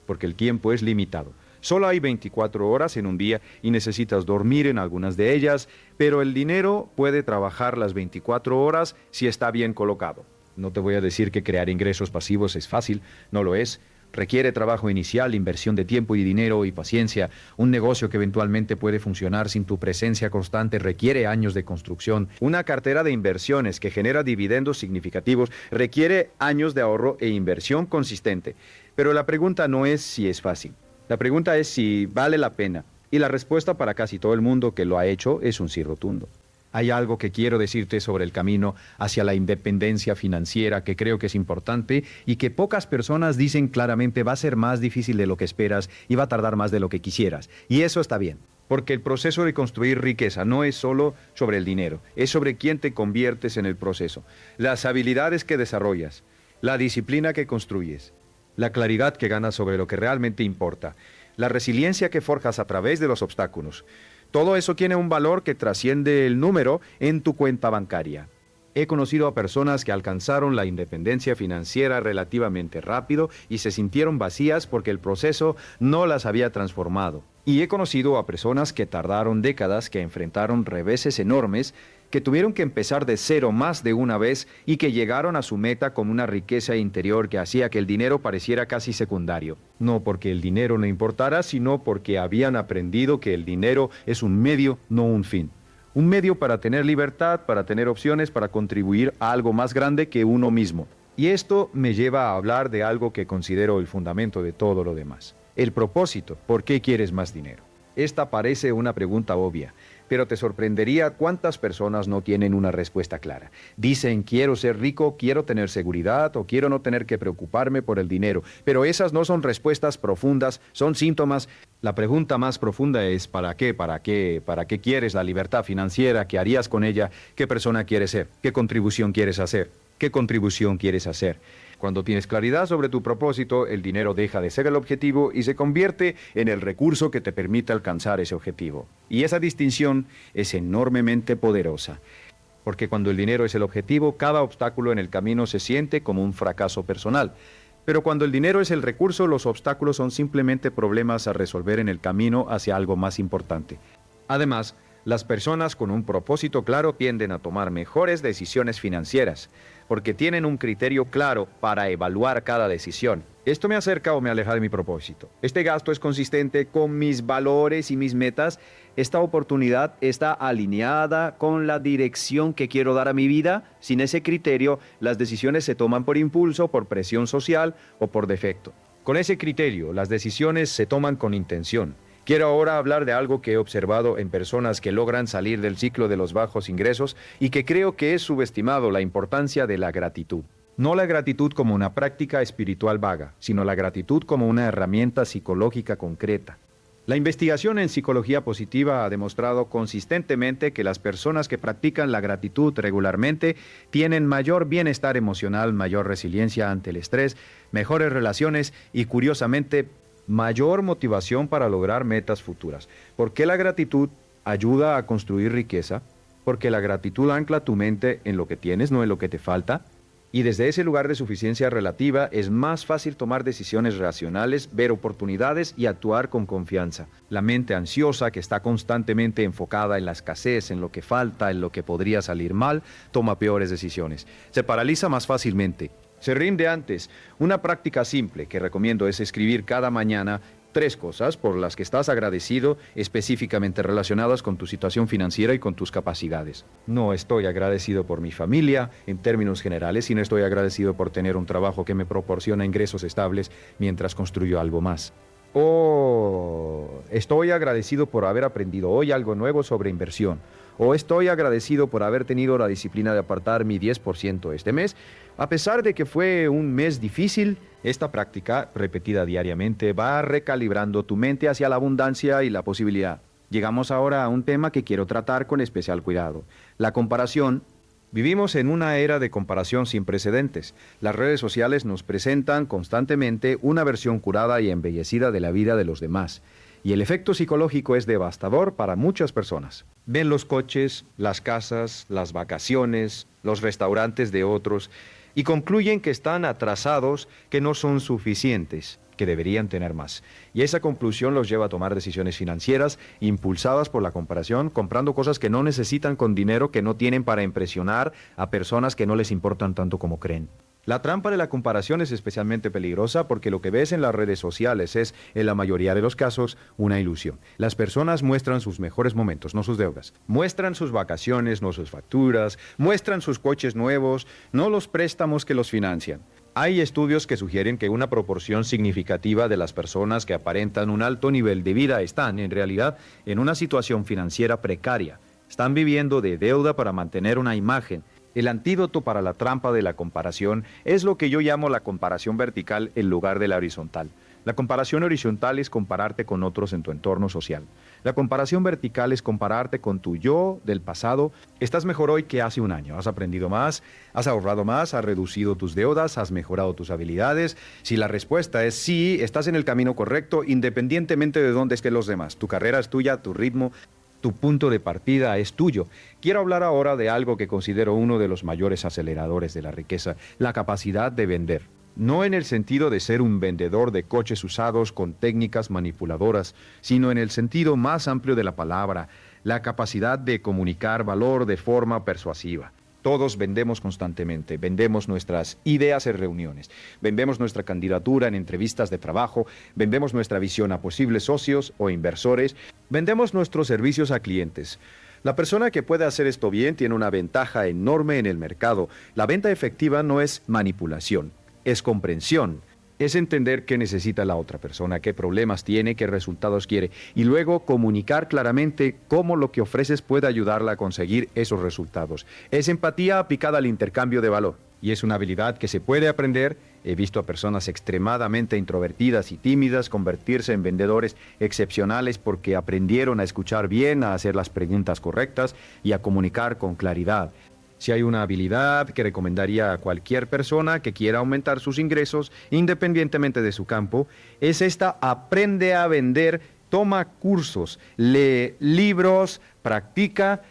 S1: porque el tiempo es limitado. Solo hay 24 horas en un día y necesitas dormir en algunas de ellas, pero el dinero puede trabajar las 24 horas si está bien colocado. No te voy a decir que crear ingresos pasivos es fácil, no lo es. Requiere trabajo inicial, inversión de tiempo y dinero y paciencia. Un negocio que eventualmente puede funcionar sin tu presencia constante requiere años de construcción. Una cartera de inversiones que genera dividendos significativos requiere años de ahorro e inversión consistente. Pero la pregunta no es si es fácil. La pregunta es si vale la pena, y la respuesta para casi todo el mundo que lo ha hecho es un sí rotundo. Hay algo que quiero decirte sobre el camino hacia la independencia financiera que creo que es importante y que pocas personas dicen claramente va a ser más difícil de lo que esperas y va a tardar más de lo que quisieras. Y eso está bien, porque el proceso de construir riqueza no es solo sobre el dinero, es sobre quién te conviertes en el proceso, las habilidades que desarrollas, la disciplina que construyes, la claridad que ganas sobre lo que realmente importa, la resiliencia que forjas a través de los obstáculos. Todo eso tiene un valor que trasciende el número en tu cuenta bancaria. He conocido a personas que alcanzaron la independencia financiera relativamente rápido y se sintieron vacías porque el proceso no las había transformado. Y he conocido a personas que tardaron décadas, que enfrentaron reveses enormes, que tuvieron que empezar de cero más de una vez y que llegaron a su meta con una riqueza interior que hacía que el dinero pareciera casi secundario. No porque el dinero no importara, sino porque habían aprendido que el dinero es un medio, no un fin. Un medio para tener libertad, para tener opciones, para contribuir a algo más grande que uno mismo. Y esto me lleva a hablar de algo que considero el fundamento de todo lo demás. El propósito. ¿Por qué quieres más dinero? Esta parece una pregunta obvia, pero te sorprendería cuántas personas no tienen una respuesta clara. Dicen, quiero ser rico, quiero tener seguridad o quiero no tener que preocuparme por el dinero, pero esas no son respuestas profundas, son síntomas. La pregunta más profunda es, ¿para qué? ¿Para qué? ¿Para qué quieres la libertad financiera? ¿Qué harías con ella? ¿Qué persona quieres ser? ¿Qué contribución quieres hacer? ¿Qué contribución quieres hacer? Cuando tienes claridad sobre tu propósito, el dinero deja de ser el objetivo y se convierte en el recurso que te permite alcanzar ese objetivo. Y esa distinción es enormemente poderosa, porque cuando el dinero es el objetivo, cada obstáculo en el camino se siente como un fracaso personal. Pero cuando el dinero es el recurso, los obstáculos son simplemente problemas a resolver en el camino hacia algo más importante. Además, las personas con un propósito claro tienden a tomar mejores decisiones financieras, porque tienen un criterio claro para evaluar cada decisión. ¿Esto me acerca o me aleja de mi propósito? ¿Este gasto es consistente con mis valores y mis metas? ¿Esta oportunidad está alineada con la dirección que quiero dar a mi vida? Sin ese criterio, las decisiones se toman por impulso, por presión social o por defecto. Con ese criterio, las decisiones se toman con intención. Quiero ahora hablar de algo que he observado en personas que logran salir del ciclo de los bajos ingresos y que creo que es subestimado: la importancia de la gratitud. No la gratitud como una práctica espiritual vaga, sino la gratitud como una herramienta psicológica concreta. La investigación en psicología positiva ha demostrado consistentemente que las personas que practican la gratitud regularmente tienen mayor bienestar emocional, mayor resiliencia ante el estrés, mejores relaciones y, curiosamente, mayor motivación para lograr metas futuras. ¿Por qué la gratitud ayuda a construir riqueza? Porque la gratitud ancla tu mente en lo que tienes, no en lo que te falta. Y desde ese lugar de suficiencia relativa es más fácil tomar decisiones racionales, ver oportunidades y actuar con confianza. La mente ansiosa, que está constantemente enfocada en la escasez, en lo que falta, en lo que podría salir mal, toma peores decisiones. Se paraliza más fácilmente. Se rinde antes. Una práctica simple que recomiendo es escribir cada mañana 3 cosas por las que estás agradecido, específicamente relacionadas con tu situación financiera y con tus capacidades. No estoy agradecido por mi familia en términos generales, sino estoy agradecido por tener un trabajo que me proporciona ingresos estables mientras construyo algo más. O estoy agradecido por haber aprendido hoy algo nuevo sobre inversión. O estoy agradecido por haber tenido la disciplina de apartar mi 10% este mes. A pesar de que fue un mes difícil, esta práctica, repetida diariamente, va recalibrando tu mente hacia la abundancia y la posibilidad. Llegamos ahora a un tema que quiero tratar con especial cuidado: la comparación Vivimos en una era de comparación sin precedentes. Las redes sociales nos presentan constantemente una versión curada y embellecida de la vida de los demás. Y el efecto psicológico es devastador para muchas personas. Ven los coches, las casas, las vacaciones, los restaurantes de otros y concluyen que están atrasados, que no son suficientes, que deberían tener más. Y esa conclusión los lleva a tomar decisiones financieras impulsadas por la comparación, comprando cosas que no necesitan con dinero que no tienen para impresionar a personas que no les importan tanto como creen. La trampa de la comparación es especialmente peligrosa porque lo que ves en las redes sociales es, en la mayoría de los casos, una ilusión. Las personas muestran sus mejores momentos, no sus deudas. Muestran sus vacaciones, no sus facturas. Muestran sus coches nuevos, no los préstamos que los financian. Hay estudios que sugieren que una proporción significativa de las personas que aparentan un alto nivel de vida están, en realidad, en una situación financiera precaria. Están viviendo de deuda para mantener una imagen. El antídoto para la trampa de la comparación es lo que yo llamo la comparación vertical en lugar de la horizontal. La comparación horizontal es compararte con otros en tu entorno social. La comparación vertical es compararte con tu yo del pasado. Estás mejor hoy que hace un año. Has aprendido más, has ahorrado más, has reducido tus deudas, has mejorado tus habilidades. Si la respuesta es sí, estás en el camino correcto, independientemente de dónde estén los demás. Tu carrera es tuya, tu ritmo, tu punto de partida es tuyo. Quiero hablar ahora de algo que considero uno de los mayores aceleradores de la riqueza, la capacidad de vender. No en el sentido de ser un vendedor de coches usados con técnicas manipuladoras, sino en el sentido más amplio de la palabra, la capacidad de comunicar valor de forma persuasiva. Todos vendemos constantemente, vendemos nuestras ideas en reuniones, vendemos nuestra candidatura en entrevistas de trabajo, vendemos nuestra visión a posibles socios o inversores, vendemos nuestros servicios a clientes. La persona que puede hacer esto bien tiene una ventaja enorme en el mercado. La venta efectiva no es manipulación, es comprensión. Es entender qué necesita la otra persona, qué problemas tiene, qué resultados quiere, y luego comunicar claramente cómo lo que ofreces puede ayudarla a conseguir esos resultados. Es empatía aplicada al intercambio de valor, y es una habilidad que se puede aprender. He visto a personas extremadamente introvertidas y tímidas convertirse en vendedores excepcionales porque aprendieron a escuchar bien, a hacer las preguntas correctas y a comunicar con claridad. Si hay una habilidad que recomendaría a cualquier persona que quiera aumentar sus ingresos, independientemente de su campo, es esta: aprende a vender, toma cursos, lee libros, practica,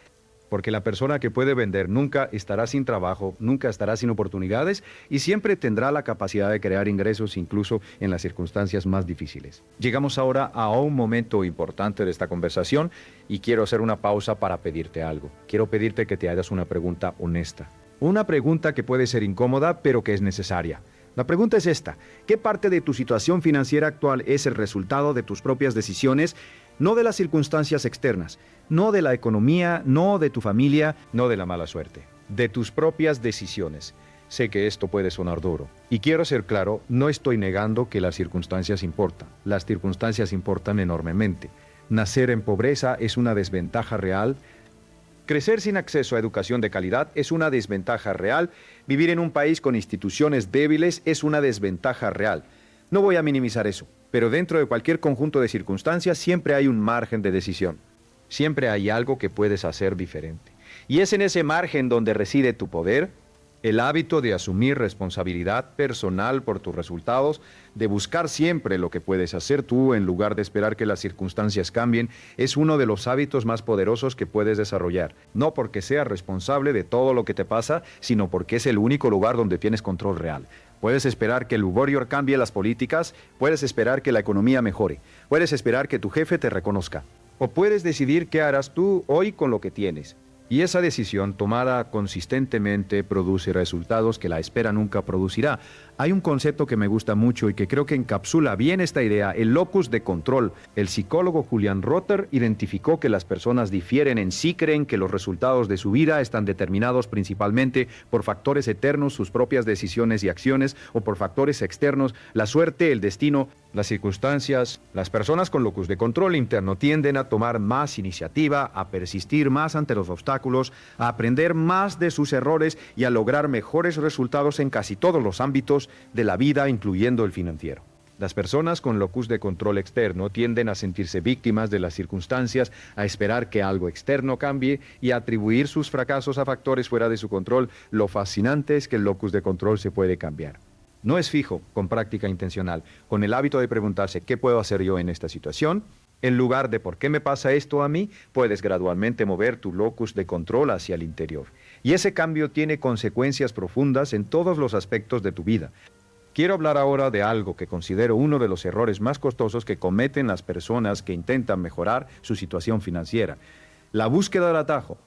S1: porque la persona que puede vender nunca estará sin trabajo, nunca estará sin oportunidades y siempre tendrá la capacidad de crear ingresos incluso en las circunstancias más difíciles. Llegamos ahora a un momento importante de esta conversación y quiero hacer una pausa para pedirte algo. Quiero pedirte que te hagas una pregunta honesta. Una pregunta que puede ser incómoda, pero que es necesaria. La pregunta es esta: ¿qué parte de tu situación financiera actual es el resultado de tus propias decisiones, no de las circunstancias externas, no de la economía, no de tu familia, no de la mala suerte, de tus propias decisiones? Sé que esto puede sonar duro. Y quiero ser claro, no estoy negando que las circunstancias importan. Las circunstancias importan enormemente. Nacer en pobreza es una desventaja real. Crecer sin acceso a educación de calidad es una desventaja real. Vivir en un país con instituciones débiles es una desventaja real. No voy a minimizar eso, pero dentro de cualquier conjunto de circunstancias siempre hay un margen de decisión. Siempre hay algo que puedes hacer diferente. Y es en ese margen donde reside tu poder. El hábito de asumir responsabilidad personal por tus resultados, de buscar siempre lo que puedes hacer tú en lugar de esperar que las circunstancias cambien, es uno de los hábitos más poderosos que puedes desarrollar. No porque seas responsable de todo lo que te pasa, sino porque es el único lugar donde tienes control real. Puedes esperar que el Warrior cambie las políticas, puedes esperar que la economía mejore, puedes esperar que tu jefe te reconozca, o puedes decidir qué harás tú hoy con lo que tienes. Y esa decisión tomada consistentemente produce resultados que la espera nunca producirá. Hay un concepto que me gusta mucho y que creo que encapsula bien esta idea, el locus de control. El psicólogo Julian Rotter identificó que las personas difieren en sí creen que los resultados de su vida están determinados principalmente por factores eternos, sus propias decisiones y acciones, o por factores externos, la suerte, el destino, las circunstancias. Las personas con locus de control interno tienden a tomar más iniciativa, a persistir más ante los obstáculos, a aprender más de sus errores y a lograr mejores resultados en casi todos los ámbitos de la vida, incluyendo el financiero. Las personas con locus de control externo tienden a sentirse víctimas de las circunstancias, a esperar que algo externo cambie y a atribuir sus fracasos a factores fuera de su control. Lo fascinante es que el locus de control se puede cambiar. No es fijo, con práctica intencional, con el hábito de preguntarse ¿qué puedo hacer yo en esta situación? En lugar de ¿por qué me pasa esto a mí?, puedes gradualmente mover tu locus de control hacia el interior. Y ese cambio tiene consecuencias profundas en todos los aspectos de tu vida. Quiero hablar ahora de algo que considero uno de los errores más costosos que cometen las personas que intentan mejorar su situación financiera: la búsqueda del atajo.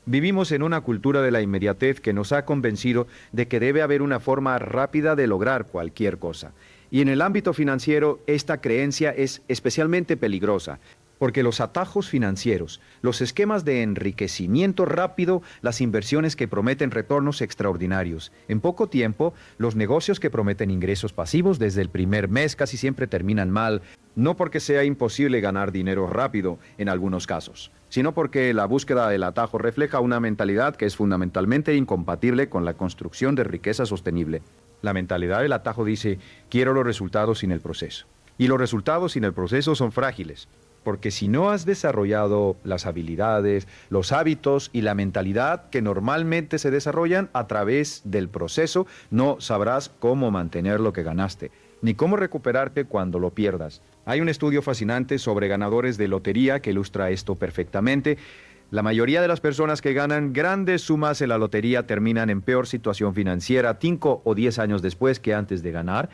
S1: Vivimos en una cultura de la inmediatez que nos ha convencido de que debe haber una forma rápida de lograr cualquier cosa. Y en el ámbito financiero, esta creencia es especialmente peligrosa, porque los atajos financieros, los esquemas de enriquecimiento rápido, las inversiones que prometen retornos extraordinarios, en poco tiempo, los negocios que prometen ingresos pasivos desde el primer mes casi siempre terminan mal, no porque sea imposible ganar dinero rápido en algunos casos, sino porque la búsqueda del atajo refleja una mentalidad que es fundamentalmente incompatible con la construcción de riqueza sostenible. La mentalidad del atajo dice: quiero los resultados sin el proceso. Y los resultados sin el proceso son frágiles, porque si no has desarrollado las habilidades, los hábitos y la mentalidad que normalmente se desarrollan a través del proceso, no sabrás cómo mantener lo que ganaste, ni cómo recuperarte cuando lo pierdas. Hay un estudio fascinante sobre ganadores de lotería que ilustra esto perfectamente. La mayoría de las personas que ganan grandes sumas en la lotería terminan en peor situación financiera 5 o 10 años después que antes de ganar.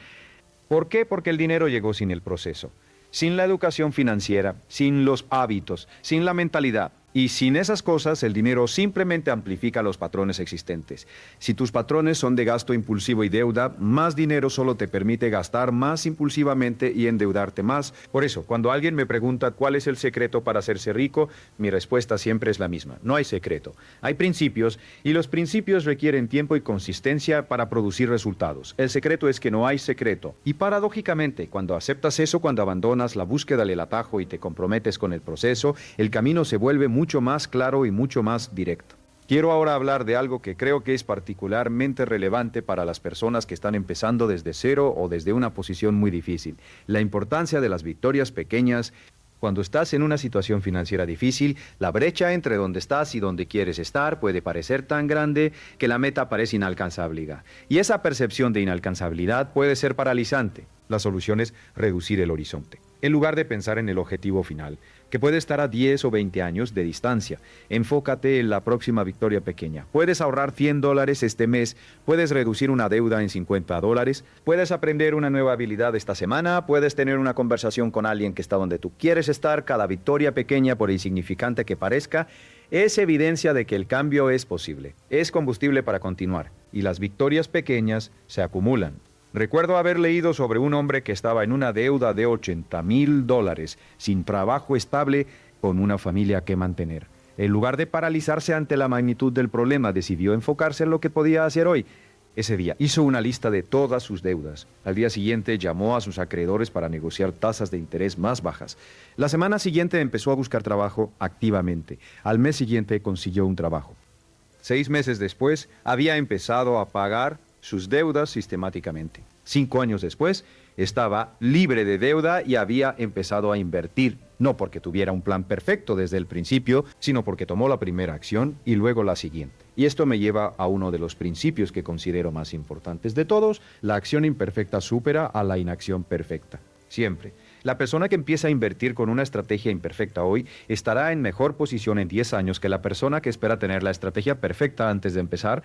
S1: ¿Por qué? Porque el dinero llegó sin el proceso, sin la educación financiera, sin los hábitos, sin la mentalidad. Y sin esas cosas, el dinero simplemente amplifica los patrones existentes. Si tus patrones son de gasto impulsivo y deuda, más dinero solo te permite gastar más impulsivamente y endeudarte más. Por eso, cuando alguien me pregunta cuál es el secreto para hacerse rico, mi respuesta siempre es la misma: no hay secreto. Hay principios, y los principios requieren tiempo y consistencia para producir resultados. El secreto es que no hay secreto. Y paradójicamente, cuando aceptas eso, cuando abandonas la búsqueda del atajo y te comprometes con el proceso, el camino se vuelve mucho más claro y mucho más directo. Quiero ahora hablar de algo que creo que es particularmente relevante para las personas que están empezando desde cero o desde una posición muy difícil: la importancia de las victorias pequeñas. Cuando estás en una situación financiera difícil, la brecha entre donde estás y donde quieres estar puede parecer tan grande que la meta parece inalcanzable. Y esa percepción de inalcanzabilidad puede ser paralizante. La solución es reducir el horizonte. En lugar de pensar en el objetivo final, que puede estar a 10 o 20 años de distancia, enfócate en la próxima victoria pequeña. Puedes ahorrar $100 este mes, puedes reducir una deuda en $50, puedes aprender una nueva habilidad esta semana, puedes tener una conversación con alguien que está donde tú quieres estar. Cada victoria pequeña, por insignificante que parezca, es evidencia de que el cambio es posible, es combustible para continuar, y las victorias pequeñas se acumulan. Recuerdo haber leído sobre un hombre que estaba en una deuda de $80,000, sin trabajo estable, con una familia que mantener. En lugar de paralizarse ante la magnitud del problema, decidió enfocarse en lo que podía hacer hoy. Ese día hizo una lista de todas sus deudas. Al día siguiente llamó a sus acreedores para negociar tasas de interés más bajas. La semana siguiente empezó a buscar trabajo activamente. Al mes siguiente consiguió un trabajo. 6 meses después había empezado a pagar sus deudas sistemáticamente. 5 años después, estaba libre de deuda y había empezado a invertir, no porque tuviera un plan perfecto desde el principio, sino porque tomó la primera acción y luego la siguiente. Y esto me lleva a uno de los principios que considero más importantes de todos: la acción imperfecta supera a la inacción perfecta. Siempre. La persona que empieza a invertir con una estrategia imperfecta hoy estará en mejor posición en 10 años que la persona que espera tener la estrategia perfecta antes de empezar.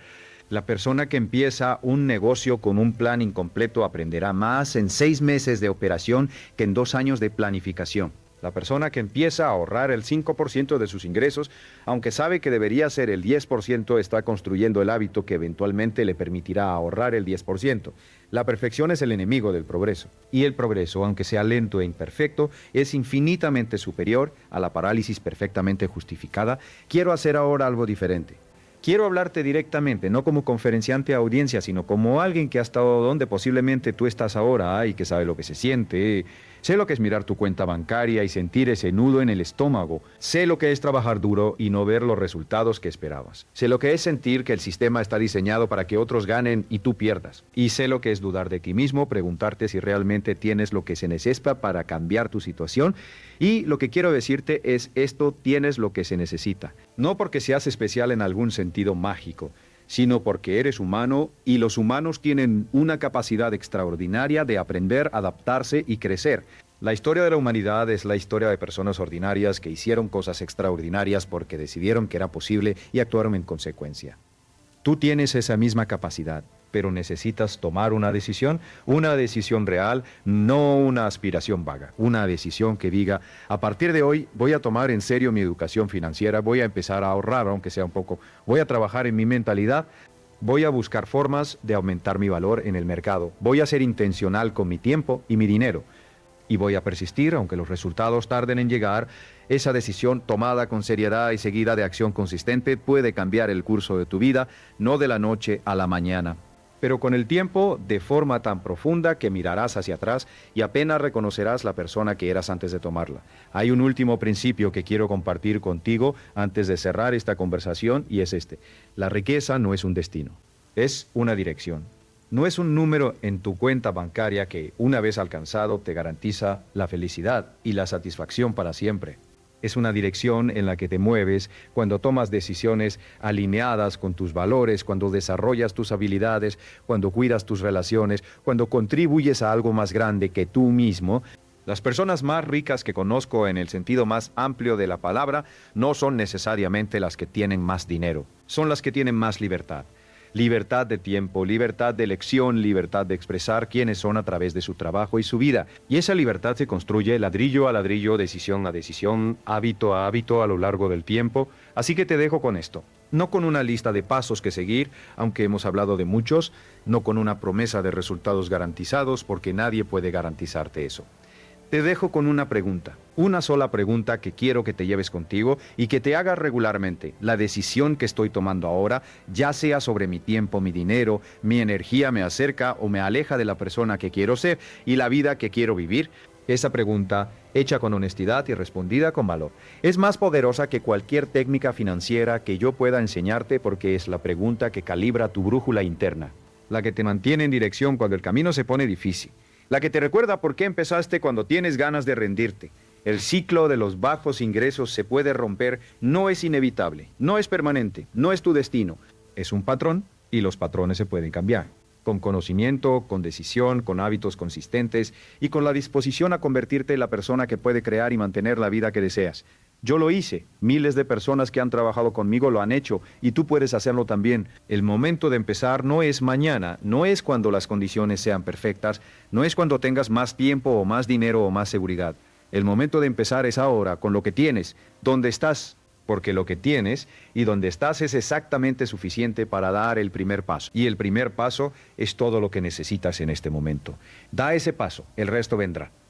S1: La persona que empieza un negocio con un plan incompleto aprenderá más en 6 meses de operación que en 2 años de planificación. La persona que empieza a ahorrar el 5% de sus ingresos, aunque sabe que debería ser el 10%, está construyendo el hábito que eventualmente le permitirá ahorrar el 10%. La perfección es el enemigo del progreso. Y el progreso, aunque sea lento e imperfecto, es infinitamente superior a la parálisis perfectamente justificada. Quiero hacer ahora algo diferente. Quiero hablarte directamente, no como conferenciante a audiencia, sino como alguien que ha estado donde posiblemente tú estás ahora y que sabe lo que se siente. Sé lo que es mirar tu cuenta bancaria y sentir ese nudo en el estómago. Sé lo que es trabajar duro y no ver los resultados que esperabas. Sé lo que es sentir que el sistema está diseñado para que otros ganen y tú pierdas. Y sé lo que es dudar de ti mismo, preguntarte si realmente tienes lo que se necesita para cambiar tu situación. Y lo que quiero decirte es esto: tienes lo que se necesita. No porque seas especial en algún sentido mágico, sino porque eres humano y los humanos tienen una capacidad extraordinaria de aprender, adaptarse y crecer. La historia de la humanidad es la historia de personas ordinarias que hicieron cosas extraordinarias porque decidieron que era posible y actuaron en consecuencia. Tú tienes esa misma capacidad, pero necesitas tomar una decisión real, no una aspiración vaga, una decisión que diga: a partir de hoy voy a tomar en serio mi educación financiera, voy a empezar a ahorrar, aunque sea un poco, voy a trabajar en mi mentalidad, voy a buscar formas de aumentar mi valor en el mercado, voy a ser intencional con mi tiempo y mi dinero. Y voy a persistir, aunque los resultados tarden en llegar. Esa decisión tomada con seriedad y seguida de acción consistente puede cambiar el curso de tu vida, no de la noche a la mañana, pero con el tiempo de forma tan profunda que mirarás hacia atrás y apenas reconocerás la persona que eras antes de tomarla. Hay un último principio que quiero compartir contigo antes de cerrar esta conversación y es este: la riqueza no es un destino, es una dirección. No es un número en tu cuenta bancaria que, una vez alcanzado, te garantiza la felicidad y la satisfacción para siempre. Es una dirección en la que te mueves cuando tomas decisiones alineadas con tus valores, cuando desarrollas tus habilidades, cuando cuidas tus relaciones, cuando contribuyes a algo más grande que tú mismo. Las personas más ricas que conozco en el sentido más amplio de la palabra no son necesariamente las que tienen más dinero, son las que tienen más libertad. Libertad de tiempo, libertad de elección, libertad de expresar quiénes son a través de su trabajo y su vida. Y esa libertad se construye ladrillo a ladrillo, decisión a decisión, hábito a hábito a lo largo del tiempo. Así que te dejo con esto. No con una lista de pasos que seguir, aunque hemos hablado de muchos, no con una promesa de resultados garantizados, porque nadie puede garantizarte eso. Te dejo con una pregunta, una sola pregunta que quiero que te lleves contigo y que te hagas regularmente. La decisión que estoy tomando ahora, ya sea sobre mi tiempo, mi dinero, mi energía, me acerca o me aleja de la persona que quiero ser y la vida que quiero vivir. Esa pregunta, hecha con honestidad y respondida con valor, es más poderosa que cualquier técnica financiera que yo pueda enseñarte, porque es la pregunta que calibra tu brújula interna, la que te mantiene en dirección cuando el camino se pone difícil. La que te recuerda por qué empezaste cuando tienes ganas de rendirte. El ciclo de los bajos ingresos se puede romper, no es inevitable, no es permanente, no es tu destino. Es un patrón y los patrones se pueden cambiar. Con conocimiento, con decisión, con hábitos consistentes y con la disposición a convertirte en la persona que puede crear y mantener la vida que deseas. Yo lo hice, miles de personas que han trabajado conmigo lo han hecho y tú puedes hacerlo también. El momento de empezar no es mañana, no es cuando las condiciones sean perfectas, no es cuando tengas más tiempo o más dinero o más seguridad. El momento de empezar es ahora, con lo que tienes, donde estás, porque lo que tienes y donde estás es exactamente suficiente para dar el primer paso. Y el primer paso es todo lo que necesitas en este momento. Da ese paso, el resto vendrá.